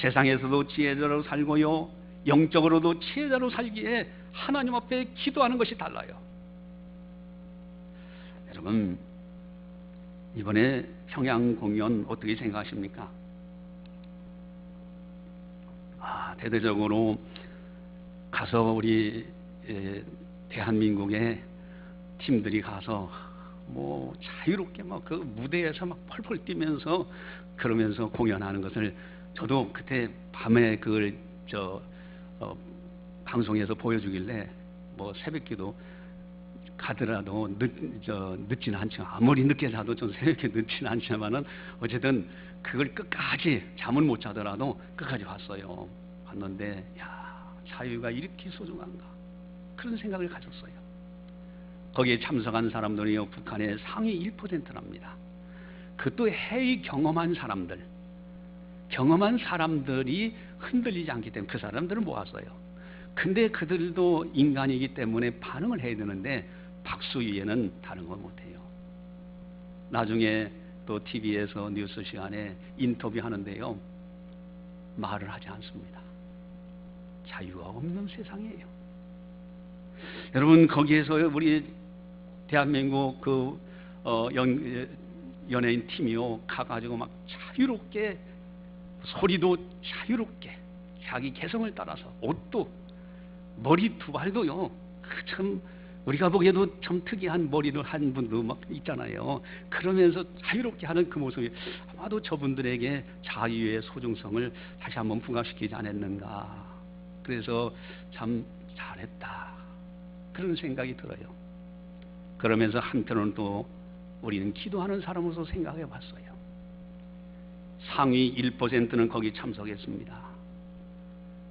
세상에서도 지혜자로 살고요, 영적으로도 지혜자로 살기에 하나님 앞에 기도하는 것이 달라요. 여러분, 이번에 평양 공연 어떻게 생각하십니까? 대대적으로 가서 우리 대한민국의 팀들이 가서 뭐 자유롭게 막 그 무대에서 막 펄펄 뛰면서 그러면서 공연하는 것을 저도 그때 밤에 그걸 방송에서 보여주길래 뭐 새벽기도 가더라도 늦지는 않죠. 아무리 늦게 자도 좀 새벽에 늦지는 않지만은 어쨌든 그걸 끝까지 잠을 못 자더라도 끝까지 봤어요. 봤는데 야, 자유가 이렇게 소중한가 그런 생각을 가졌어요. 거기에 참석한 사람들이요, 북한의 상위 1%랍니다. 그것도 해외 경험한 사람들이 흔들리지 않기 때문에 그 사람들을 모았어요. 근데 그들도 인간이기 때문에 반응을 해야 되는데 박수 위에는 다른 걸 못해요. 나중에 또 TV에서 뉴스 시간에 인터뷰하는데요, 말을 하지 않습니다. 자유가 없는 세상이에요. 여러분, 거기에서 우리 대한민국 연예인 팀이요, 가가지고 막 자유롭게, 소리도 자유롭게 자기 개성을 따라서, 옷도 머리 두발도요, 참 우리가 보기에도 참 특이한 머리를 한 분도 막 있잖아요. 그러면서 자유롭게 하는 그 모습이 아마도 저분들에게 자유의 소중성을 다시 한번 부각시키지 않았는가. 그래서 참 잘했다 그런 생각이 들어요. 그러면서 한편으로는 또 우리는 기도하는 사람으로서 생각해 봤어요. 상위 1%는 거기 참석했습니다.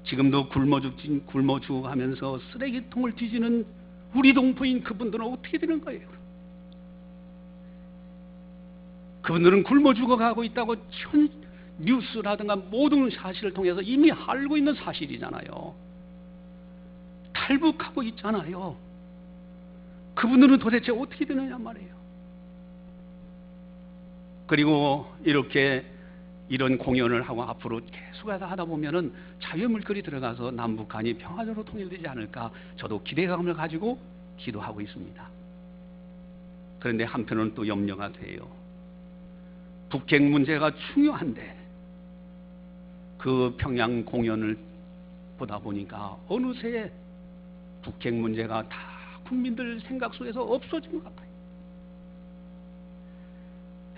지금도 굶어 죽어가면서 쓰레기통을 뒤지는 우리 동포인 그분들은 어떻게 되는 거예요? 그분들은 굶어 죽어가고 있다고 뉴스라든가 모든 사실을 통해서 이미 알고 있는 사실이잖아요. 탈북하고 있잖아요. 그분들은 도대체 어떻게 되느냐 말이에요. 그리고 이런 공연을 하고 앞으로 계속 하다 보면은 자유의 물결이 들어가서 남북한이 평화적으로 통일되지 않을까, 저도 기대감을 가지고 기도하고 있습니다. 그런데 한편으로는 또 염려가 돼요. 북핵 문제가 중요한데 그 평양 공연을 보다 보니까 어느새 북핵 문제가 다 국민들 생각 속에서 없어진 것 같아요.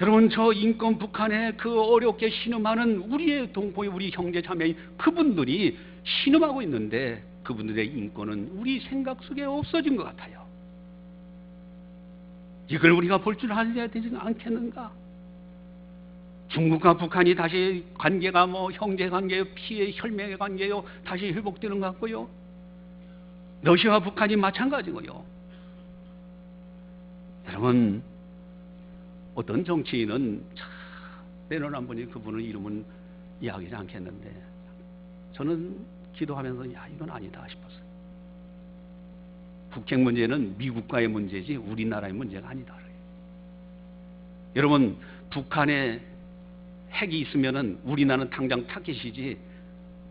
여러분, 저 인권 북한에 그 어렵게 신음하는 우리의 동포의 우리 형제 자매인 그분들이 신음하고 있는데 그분들의 인권은 우리 생각 속에 없어진 것 같아요. 이걸 우리가 볼 줄 알아야 되지 않겠는가? 중국과 북한이 다시 관계가 형제 관계요, 피해 혈맹의 관계요, 다시 회복되는 것 같고요. 러시아와 북한이 마찬가지고요. 여러분, 어떤 정치인은 내놓은 분이 그분의 이름은 이야기하지 않겠는데 저는 기도하면서 이건 아니다 싶었어요. 북핵 문제는 미국과의 문제지 우리나라의 문제가 아니다. 여러분, 북한에 핵이 있으면은 우리나라는 당장 타깃이지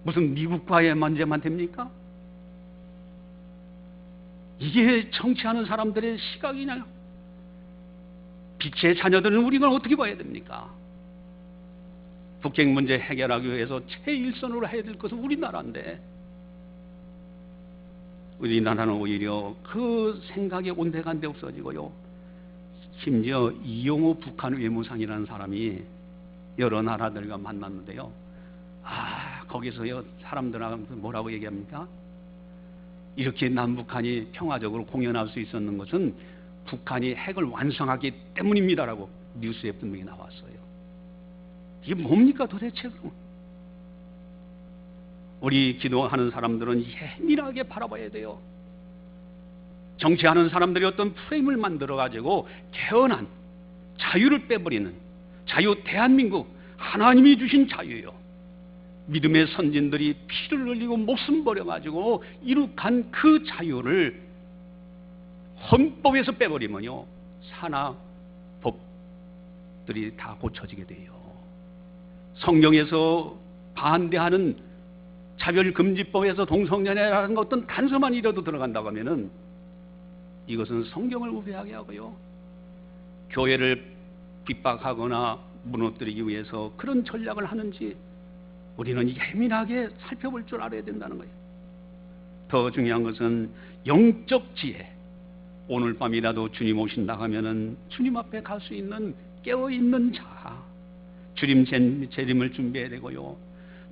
무슨 미국과의 문제만 됩니까? 이게 정치하는 사람들의 시각이냐? 빛의 자녀들은 우리가 어떻게 봐야 됩니까? 북핵 문제 해결하기 위해서 최일선으로 해야 될 것은 우리나라인데 우리나라는 오히려 그 생각이 온데간데 없어지고요. 심지어 이용호 북한 외무상이라는 사람이 여러 나라들과 만났는데요. 거기서요 사람들한테 뭐라고 얘기합니까? 이렇게 남북한이 평화적으로 공연할 수 있었는 것은 북한이 핵을 완성하기 때문입니다라고 뉴스에 분명히 나왔어요. 이게 뭡니까 도대체? 우리 기도하는 사람들은 예민하게 바라봐야 돼요. 정치하는 사람들이 어떤 프레임을 만들어가지고 개헌한 자유를 빼버리는 자유, 대한민국 하나님이 주신 자유예요. 믿음의 선진들이 피를 흘리고 목숨 버려가지고 이룩한 그 자유를 헌법에서 빼버리면요 산하 법들이 다 고쳐지게 돼요. 성경에서 반대하는 차별금지법에서 동성연애라는 어떤 단서만 이라도 들어간다고 하면은 이것은 성경을 우회하게 하고요, 교회를 핍박하거나 무너뜨리기 위해서 그런 전략을 하는지 우리는 예민하게 살펴볼 줄 알아야 된다는 거예요. 더 중요한 것은 영적 지혜. 오늘 밤이라도 주님 오신다 하면은 주님 앞에 갈 수 있는 깨어있는 자, 주님 재림을 준비해야 되고요,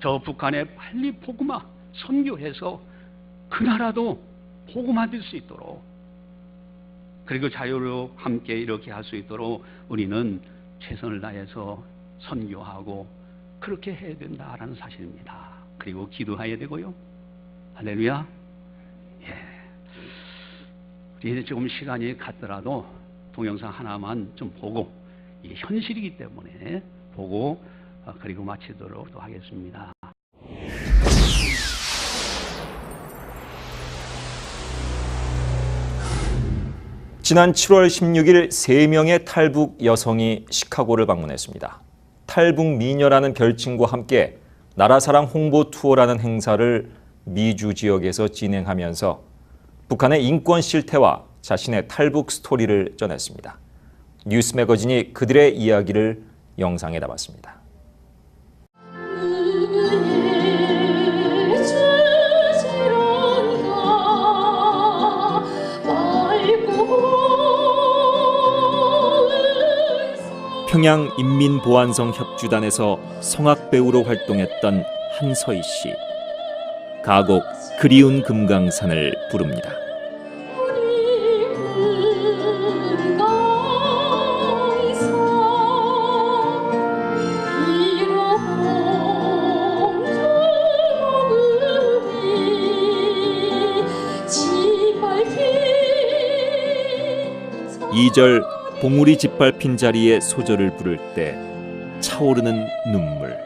저 북한에 빨리 복음화 선교해서 그 나라도 복음화될 수 있도록, 그리고 자유로 함께 이렇게 할 수 있도록 우리는 최선을 다해서 선교하고 그렇게 해야 된다라는 사실입니다. 그리고 기도해야 되고요. 할렐루야. 우리 조금 시간이 갔더라도 동영상 하나만 좀 보고, 이게 현실이기 때문에 보고 그리고 마치도록 하겠습니다. 지난 7월 16일 3명의 탈북 여성이 시카고를 방문했습니다. 탈북 미녀라는 별칭과 함께 나라사랑 홍보 투어라는 행사를 미주 지역에서 진행하면서 북한의 인권 실태와 자신의 탈북 스토리를 전했습니다. 뉴스 매거진이 그들의 이야기를 영상에 담았습니다. 평양 인민보안성 협주단에서 성악배우로 활동했던 한서희 씨. 가곡 그리운 금강산을 부릅니다. 이절 봉우리 짓밟힌 자리에 소절을 부를 때 차오르는 눈물.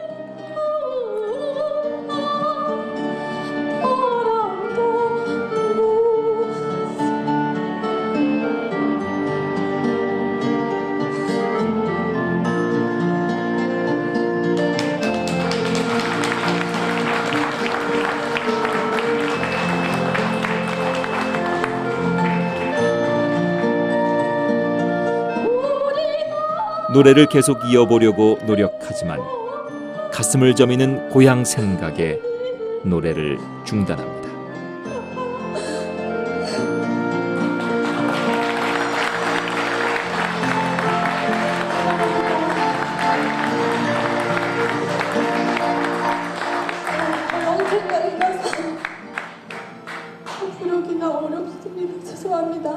노래를 계속 이어보려고 노력하지만 가슴을 저미는 고향 생각에 노래를 중단합니다. 너무 생각이 나서 부르기가 어렵습니다. 죄송합니다.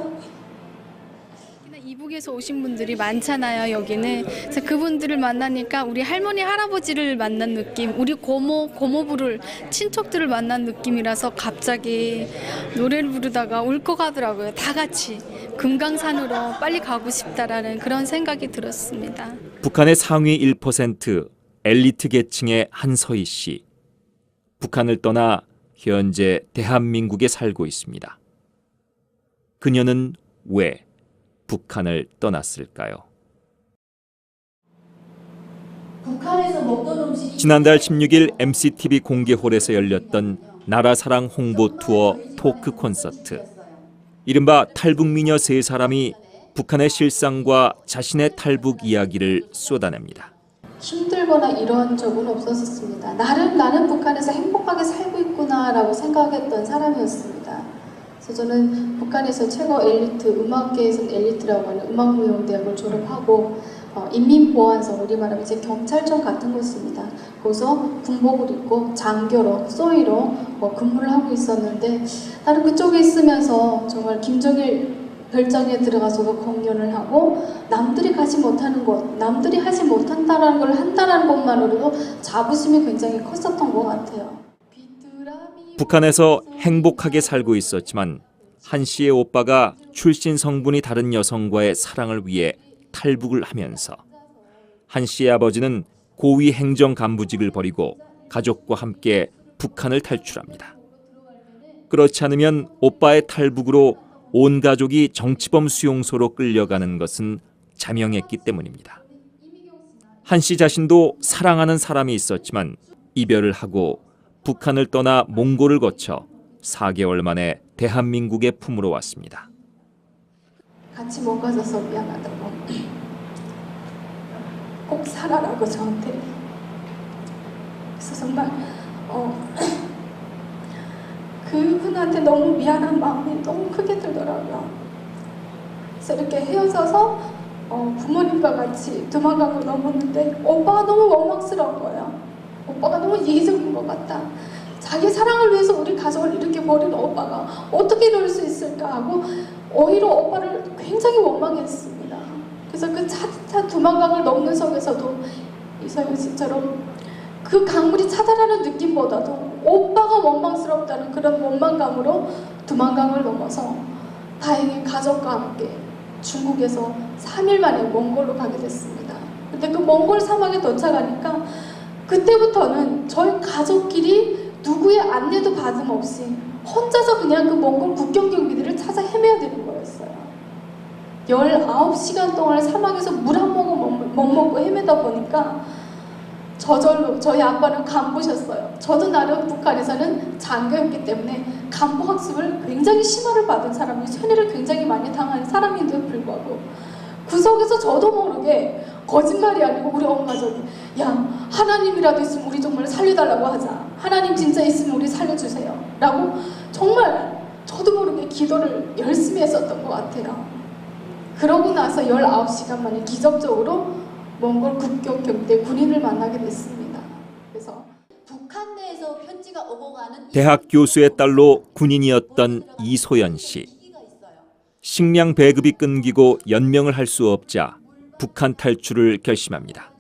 이북에서 오신 분들이 많잖아요, 여기는. 그래서 그분들을 만나니까 우리 할머니, 할아버지를 만난 느낌, 우리 고모부를, 친척들을 만난 느낌이라서 갑자기 노래를 부르다가 울컥하더라고요. 다 같이 금강산으로 빨리 가고 싶다라는 그런 생각이 들었습니다. 북한의 상위 1% 엘리트 계층의 한서희 씨. 북한을 떠나 현재 대한민국에 살고 있습니다. 그녀는 왜 북한을 떠났을까요? 북한에서 먹던 음식이 지난달 16일 MCTV 공개홀에서 열렸던 나라사랑 홍보 투어 토크 콘서트. 이른바 탈북미녀 세 사람이 북한의 실상과 자신의 탈북 이야기를 쏟아냅니다. 힘들거나 이런 적은 없었습니다. 나는 북한에서 행복하게 살고 있구나라고 생각했던 사람이었습니다. 그래서 저는 북한에서 최고 엘리트, 음악계에서는 엘리트라고 하는 음악무용대학을 졸업하고 인민보안서, 우리 말하면 이제 경찰청 같은 곳입니다. 거기서 군복을 입고 장교로, 소위로 근무를 하고 있었는데 나는 그쪽에 있으면서 정말 김정일 별장에 들어가서도 공연을 하고 남들이 가지 못하는 곳, 남들이 하지 못한다는 걸 한다는 것만으로도 자부심이 굉장히 컸었던 것 같아요. 북한에서 행복하게 살고 있었지만 한 씨의 오빠가 출신 성분이 다른 여성과의 사랑을 위해 탈북을 하면서 한 씨의 아버지는 고위 행정 간부직을 버리고 가족과 함께 북한을 탈출합니다. 그렇지 않으면 오빠의 탈북으로 온 가족이 정치범 수용소로 끌려가는 것은 자명했기 때문입니다. 한 씨 자신도 사랑하는 사람이 있었지만 이별을 하고 북한을 떠나 몽골을 거쳐 4개월 만에 대한민국의 품으로 왔습니다. 같이 못 가져서 미안하다고. 꼭 살아라고 저한테. 그래서 정말 그분한테 너무 미안한 마음이 너무 크게 들더라고요. 그래서 이렇게 헤어져서 부모님과 같이 두만강을 넘었는데 오빠가 너무 원망스러운 거예요. 오빠가 너무 이기적인 것 같다. 자기 사랑을 위해서 우리 가족을 이렇게 버린 오빠가 어떻게 이럴 수 있을까 하고 오히려 오빠를 굉장히 원망했습니다. 그래서 그 차차 두만강을 넘는 속에서도 이서영 씨처럼 그 강물이 차다라는 느낌보다도 오빠가 원망스럽다는 그런 원망감으로 두만강을 넘어서 다행히 가족과 함께 중국에서 3일 만에 몽골로 가게 됐습니다. 근데 그 몽골 사막에 도착하니까 그때부터는 저희 가족끼리 누구의 안내도 받음 없이 혼자서 그냥 그 몽골 국경 경비들을 찾아 헤매야 되는 거였어요. 19시간 동안 사막에서 물 한 모금 못 먹고 헤매다 보니까 저절로 저희 아빠는 간부셨어요. 저도 나름 북한에서는 장교였기 때문에 간부 학습을 굉장히 심화를 받은 사람이 손해를 굉장히 많이 당한 사람인데도 불구하고 구석에서 저도 모르게 거짓말이 아니고 우리 온 가족이 야 하나님이라도 있으면 우리 정말 살려달라고 하자. 하나님 진짜 있으면 우리 살려주세요. 라고 정말 저도 모르게 기도를 열심히 했었던 것 같아요. 그러고 나서 19시간 만에 기적적으로 몽골 국경 경대 군인을 만나게 됐습니다. 그래서 북한 내에서 편지가 오고 가는 대학 교수의 딸로 군인이었던 이소연 씨. 식량 배급이 끊기고 연명을 할 수 없자 북한 탈출을 결심합니다.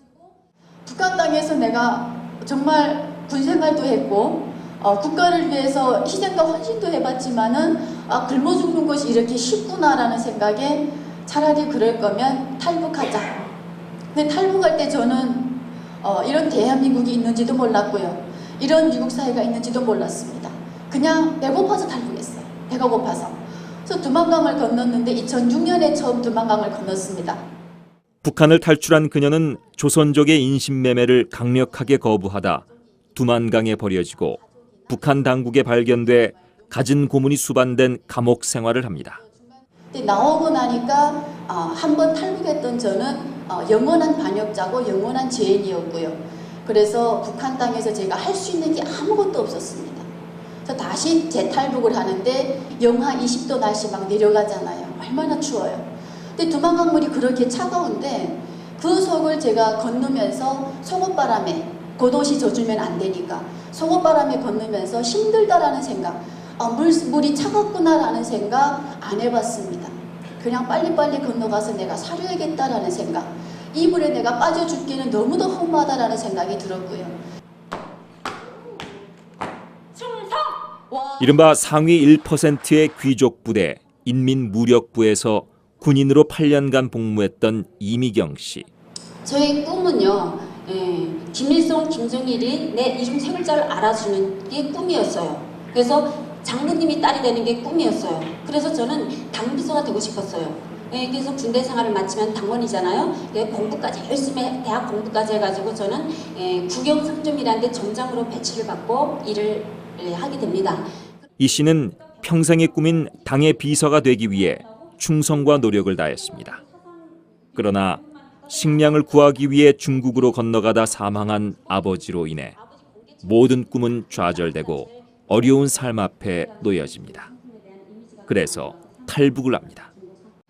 북한 땅에서 내가 정말 군생활도 했고 국가를 위해서 희생과 헌신도 해봤지만은 굶어 죽는 것이 이렇게 쉽구나라는 생각에 차라리 그럴 거면 탈북하자. 근데 탈북할 때 저는 이런 대한민국이 있는지도 몰랐고요. 이런 미국 사회가 있는지도 몰랐습니다. 그냥 배고파서 탈북했어요. 배가 고파서. 그래서 두만강을 건넜는데 2006년에 처음 두만강을 건넜습니다. 북한을 탈출한 그녀는 조선족의 인신매매를 강력하게 거부하다 두만강에 버려지고 북한 당국에 발견돼 갖은 고문이 수반된 감옥 생활을 합니다. 근데 나오고 나니까 한 번 탈북했던 저는 영원한 반역자고 영원한 죄인이었고요. 그래서 북한 땅에서 제가 할 수 있는 게 아무것도 없었습니다. 그래서 다시 재탈북을 하는데 영하 20도 날씨 막 내려가잖아요. 얼마나 추워요. 근데 두만강물이 그렇게 차가운데 그 속을 제가 건너면서 속옷바람에 겉옷이 젖으면 안 되니까 속옷바람에 건너면서 힘들다라는 생각, 물이 차갑구나라는 생각 안 해봤습니다. 그냥 빨리빨리 건너가서 내가 살려야겠다라는 생각, 이 물에 내가 빠져 죽기는 너무도 험하다라는 생각이 들었고요. 이른바 상위 1%의 귀족 부대 인민무력부에서 군인으로 8년간 복무했던 이미경 씨. 저의 꿈은요, 김일성, 김정일이 내 이름 세 글자를 알아주는 게 꿈이었어요. 그래서 장군님이 딸이 되는 게 꿈이었어요. 그래서 저는 당비서가 되고 싶었어요. 그래서 군대 생활을 마치면 당원이잖아요. 공부까지 열심히 대학 공부까지 해가지고 저는 국영상점이라는 데 점장으로 배치를 받고 일을 하게 됩니다. 이 씨는 평생의 꿈인 당의 비서가 되기 위해 충성과 노력을 다했습니다. 그러나 식량을 구하기 위해 중국으로 건너가다 사망한 아버지로 인해 모든 꿈은 좌절되고 어려운 삶 앞에 놓여집니다. 그래서 탈북을 합니다.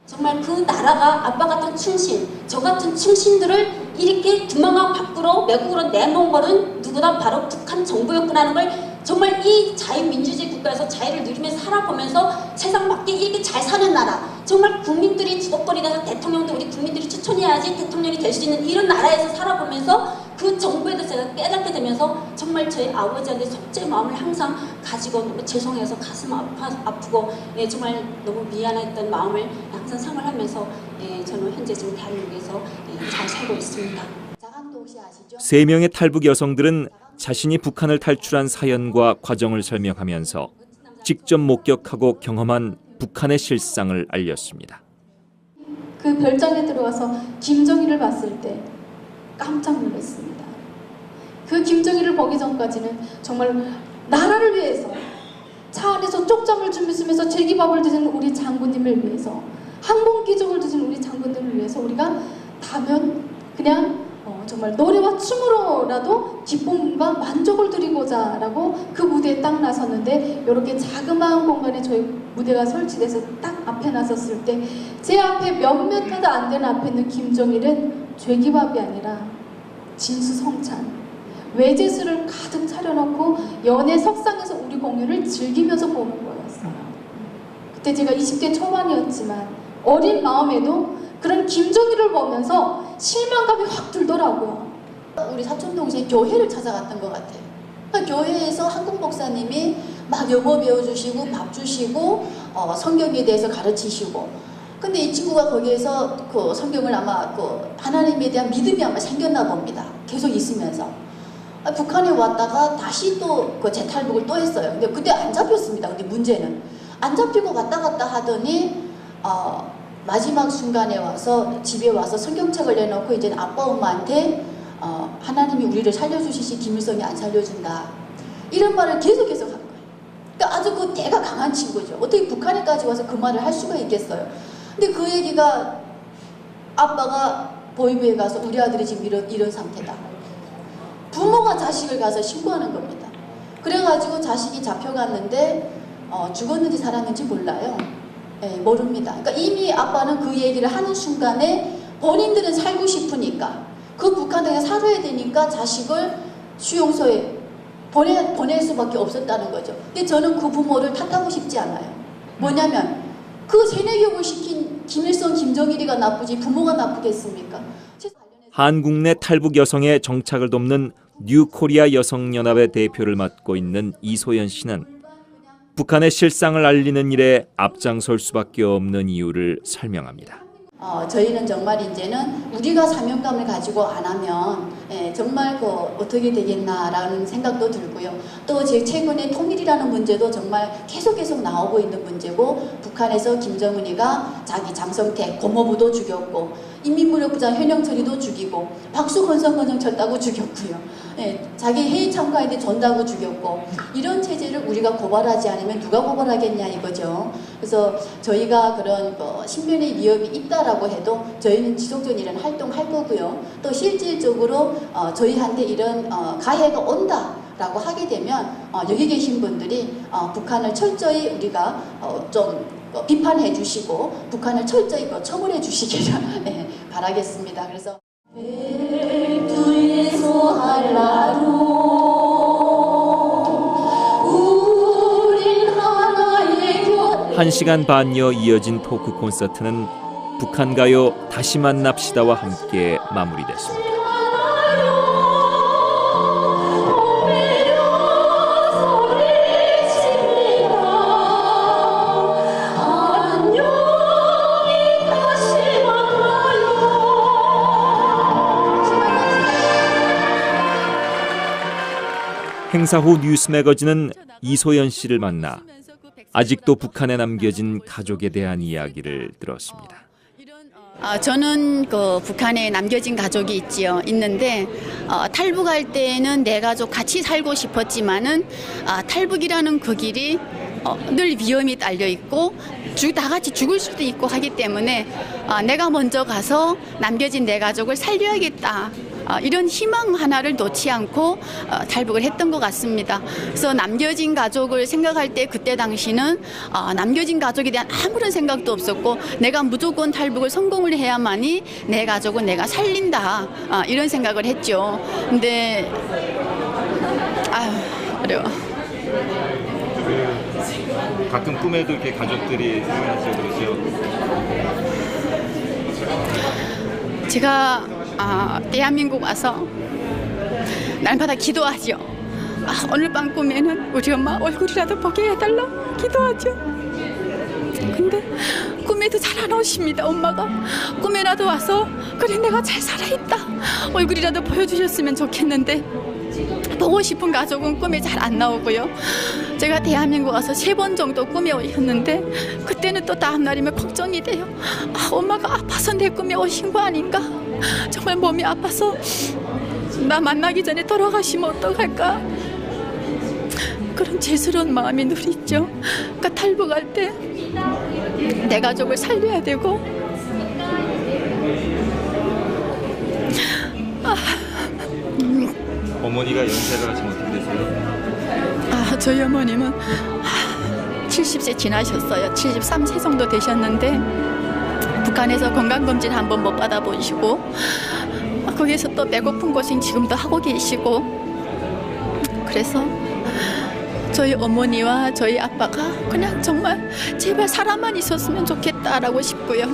정말 그 나라가 아빠 같은 충신, 저 같은 충신들을 이렇게 두만강 밖으로 외국으로 내놓은 거는 누구나 바로 북한 정부였구나 하는 걸 정말 이 자유민주주의 국가에서 자유를 누리면서 살아보면서 세상 밖에 이렇게 잘 사는 나라, 정말 국민들이 주도권이 돼서 대통령도 우리 국민들이 추천해야지 대통령이 될 수 있는 이런 나라에서 살아보면서 그 정부에 대해서 제가 깨닫게 되면서 정말 저희 아버지한테 속죄의 마음을 항상 가지고 너무 죄송해서 가슴 아프고 정말 너무 미안했던 마음을 항상 생활하면서 저는 현재 지금 대한민국에서 잘 살고 있습니다. 세 명의 탈북 여성들은 자신이 북한을 탈출한 사연과 과정을 설명하면서 직접 목격하고 경험한 북한의 실상을 알렸습니다. 그 별장에 들어가서 김정일을 봤을 때 깜짝 놀랐습니다. 그 김정일을 보기 전까지는 정말 나라를 위해서 차 안에서 쪽잠을 주무시면서 제기밥을 드시는 우리 장군님을 위해서 항공기적을 드시는 우리 장군님을 위해서 우리가 다면 그냥 정말 노래와 춤으로라도 기쁨과 만족을 드리고자 라고 그 무대에 딱 나섰는데 이렇게 자그마한 공간에 저희 무대가 설치돼서 딱 앞에 나섰을 때 제 앞에 몇 메터도 안 되는 앞에 있는 김정일은 죄기밥이 아니라 진수성찬 외제술을 가득 차려놓고 연애 석상에서 우리 공연을 즐기면서 보는 거였어요. 그때 제가 20대 초반이었지만 어린 마음에도 그런 김정일을 보면서 실망감이 확 들더라고요. 우리 사촌 동생이 교회를 찾아갔던 것 같아요. 그러니까 교회에서 한국 목사님이 막 영어 배워주시고 밥 주시고 성경에 대해서 가르치시고. 근데 이 친구가 거기에서 그 성경을 아마 그 하나님에 대한 믿음이 아마 생겼나 봅니다. 계속 있으면서. 북한에 왔다가 다시 또 그 재탈북을 또 했어요. 근데 그때 안 잡혔습니다. 근데 문제는 안 잡히고 왔다 갔다 하더니 마지막 순간에 와서 집에 와서 성경책을 내놓고 이제 아빠 엄마한테 하나님이 우리를 살려주시지 김일성이 안 살려준다 이런 말을 계속해서 한 거예요. 그러니까 아주 그 대가 강한 친구죠. 어떻게 북한에까지 와서 그 말을 할 수가 있겠어요. 근데 그 얘기가 아빠가 보이부에 가서 우리 아들이 지금 이런 상태다. 부모가 자식을 가서 신고하는 겁니다. 그래가지고 자식이 잡혀갔는데 죽었는지 살았는지 몰라요. 모릅니다. 그러니까 이미 아빠는 그 얘기를 하는 순간에 본인들은 살고 싶으니까 그 북한에 살아야 되니까 자식을 수용소에 보낼 수밖에 없었다는 거죠. 근데 저는 그 부모를 탓하고 싶지 않아요. 뭐냐면 그 세뇌교육을 시킨 김일성, 김정일이가 나쁘지 부모가 나쁘겠습니까? 한국 내 탈북 여성의 정착을 돕는 뉴코리아 여성연합의 대표를 맡고 있는 이소연 씨는 북한의 실상을 알리는 일에 앞장설 수밖에 없는 이유를 설명합니다. 저희는 정말 이제는 우리가 사명감을 가지고 안 하면 정말 어떻게 되겠나라는 생각도 들고요. 또 최근에 통일이라는 문제도 정말 계속 나오고 있는 문제고 북한에서 김정은이가 자기 장성택 고모부도 죽였고 인민무력부장 현영철이도 죽이고 박수건성건성철 따고 죽였고요. 예, 자기 회의 참가인데 전다고 죽였고 이런 체제를 우리가 고발하지 않으면 누가 고발하겠냐 이거죠. 그래서 저희가 그런 신변의 위협이 있다라고 해도 저희는 지속적인 이런 활동할 거고요. 또 실질적으로 저희한테 이런 가해가 온다라고 하게 되면 여기 계신 분들이 북한을 철저히 우리가 좀 비판해 주시고 북한을 철저히 처벌해 주시기를 네, 바라겠습니다. 그래서 1시간 반여 이어진 토크 콘서트는 북한 가요 다시 만납시다와 함께 마무리됐습니다. 행사 후 뉴스 매거진은 이소연 씨를 만나 아직도 북한에 남겨진 가족에 대한 이야기를 들었습니다. 저는 그 북한에 남겨진 가족이 있는데 탈북할 때는 내 가족 같이 살고 싶었지만은 탈북이라는 그 길이 늘 위험이 딸려 있고 다 같이 죽을 수도 있고 하기 때문에 내가 먼저 가서 남겨진 내 가족을 살려야겠다. 이런 희망 하나를 놓지 않고 탈북을 했던 것 같습니다. 그래서 남겨진 가족을 생각할 때 그때 당시는 남겨진 가족에 대한 아무런 생각도 없었고 내가 무조건 탈북을 성공을 해야만이 내 가족은 내가 살린다 이런 생각을 했죠. 근데 어려워. 가끔 꿈에도 이렇게 가족들이 생각나시고 그러죠? 제가 대한민국 와서 날마다 기도하죠. 오늘 밤 꿈에는 우리 엄마 얼굴이라도 보게 해달라 기도하죠. 근데 꿈에도 잘 안 오십니다. 엄마가 꿈에라도 와서 그래 내가 잘 살아있다 얼굴이라도 보여주셨으면 좋겠는데 보고 싶은 가족은 꿈에 잘 안 나오고요. 제가 대한민국 와서 3번 정도 꿈에 오셨는데 그때는 또 다음 날이면 걱정이 돼요. 엄마가 아파서 내 꿈에 오신 거 아닌가? 정말 몸이 아파서 나 만나기 전에 돌아가시면 어떡할까? 그런 죄스러운 마음이 늘 있죠. 그러니까 탈북할 때 내 가족을 살려야 되고 어머니가 연세가 지금 어떻게 되세요? 저희 어머님은 70세 지나셨어요. 73세 정도 되셨는데 북한에서 건강검진 한번 못 받아보시고 거기에서 또 배고픈 고생 지금도 하고 계시고 그래서 저희 어머니와 저희 아빠가 그냥 정말 제발 사람만 있었으면 좋겠다라고 싶고요.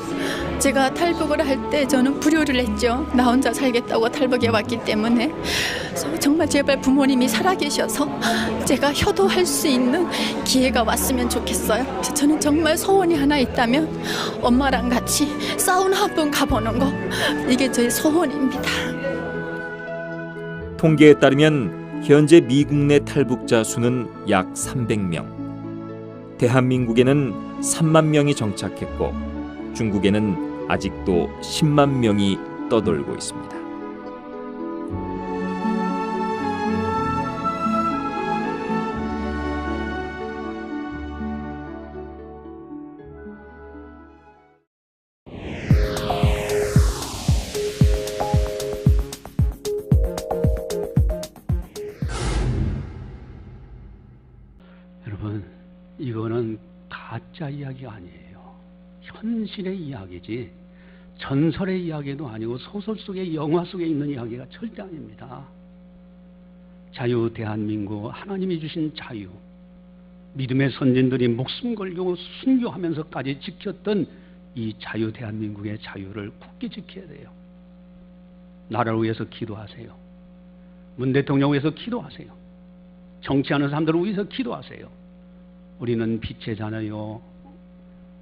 제가 탈북을 할 때 저는 불효를 했죠. 나 혼자 살겠다고 탈북해 왔기 때문에 정말 제발 부모님이 살아계셔서 제가 효도할 수 있는 기회가 왔으면 좋겠어요. 그래서 저는 정말 소원이 하나 있다면 엄마랑 같이 사우나 한번 가보는 거 이게 저의 소원입니다. 통계에 따르면 현재 미국 내 탈북자 수는 약 300명. 대한민국에는 3만 명이 정착했고 중국에는 아직도 10만 명이 떠돌고 있습니다. 여러분, 이거는 가짜 이야기가 아니에요. 현실의 이야기지 전설의 이야기도 아니고 소설 속의 영화 속에 있는 이야기가 절대 아닙니다. 자유 대한민국, 하나님이 주신 자유, 믿음의 선진들이 목숨 걸고 순교하면서까지 지켰던 이 자유 대한민국의 자유를 굳게 지켜야 돼요. 나라를 위해서 기도하세요. 문 대통령을 위해서 기도하세요. 정치하는 사람들을 위해서 기도하세요. 우리는 빛의 자녀요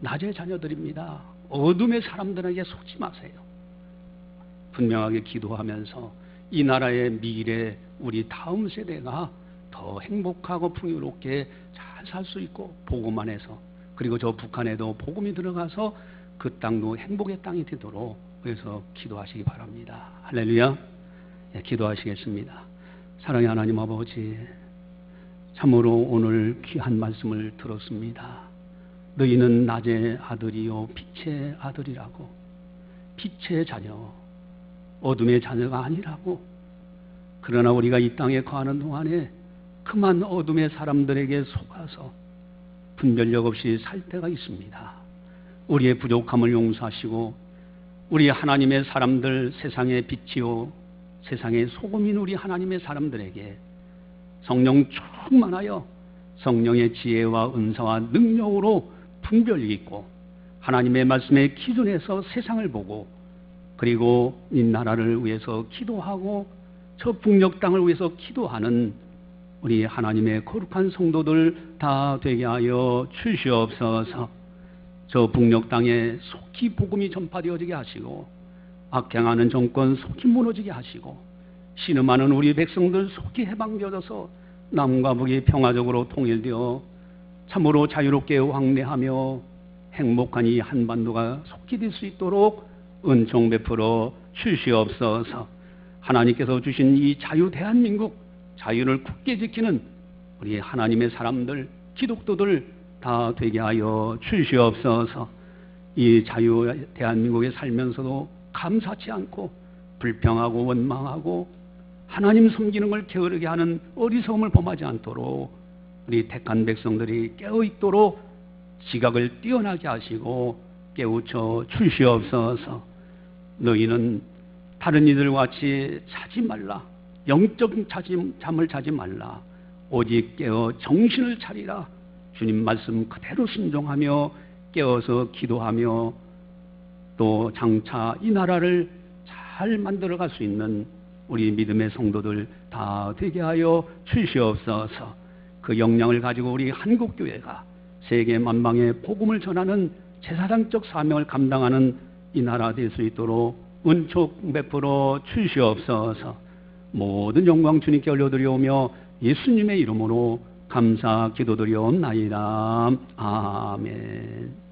낮의 자녀들입니다. 어둠의 사람들에게 속지 마세요. 분명하게 기도하면서 이 나라의 미래, 우리 다음 세대가 더 행복하고 풍요롭게 잘 살 수 있고 복음만 해서, 그리고 저 북한에도 복음이 들어가서 그 땅도 행복의 땅이 되도록 위해서 기도하시기 바랍니다. 할렐루야. 예, 기도하시겠습니다. 사랑의 하나님 아버지, 참으로 오늘 귀한 말씀을 들었습니다. 너희는 낮의 아들이요 빛의 아들이라고, 빛의 자녀, 어둠의 자녀가 아니라고. 그러나 우리가 이 땅에 거하는 동안에 그만 어둠의 사람들에게 속아서 분별력 없이 살 때가 있습니다. 우리의 부족함을 용서하시고 우리 하나님의 사람들, 세상의 빛이요 세상의 소금인 우리 하나님의 사람들에게 성령 충만하여 성령의 지혜와 은사와 능력으로 분별력 있고 하나님의 말씀의 기준에서 세상을 보고, 그리고 이 나라를 위해서 기도하고 저 북녘 땅을 위해서 기도하는 우리 하나님의 거룩한 성도들 다 되게 하여 주시옵소서. 저 북녘 땅에 속히 복음이 전파되어지게 하시고 악행하는 정권 속히 무너지게 하시고 신음하는 우리 백성들 속히 해방되어져서 남과 북이 평화적으로 통일되어 참으로 자유롭게 왕래하며 행복한 이 한반도가 속히 될 수 있도록 은총 베풀어 주시옵소서. 하나님께서 주신 이 자유 대한민국, 자유를 굳게 지키는 우리 하나님의 사람들, 기독도들 다 되게 하여 주시옵소서. 이 자유 대한민국에 살면서도 감사치 않고 불평하고 원망하고 하나님 섬기는 걸 게으르게 하는 어리석음을 범하지 않도록 우리 택한 백성들이 깨어있도록 지각을 뛰어나게 하시고 깨우쳐 주시옵소서. 너희는 다른 이들과 같이 자지 말라. 영적 잠을 자지 말라. 오직 깨어 정신을 차리라. 주님 말씀 그대로 순종하며 깨어서 기도하며 또 장차 이 나라를 잘 만들어갈 수 있는 우리 믿음의 성도들 다 되게 하여 주시옵소서. 그 역량을 가지고 우리 한국교회가 세계 만방에 복음을 전하는 제사장적 사명을 감당하는 이 나라 될 수 있도록 은총 베풀어 주시옵소서. 모든 영광 주님께 올려드리오며 예수님의 이름으로 감사 기도드리옵나이다. 아멘.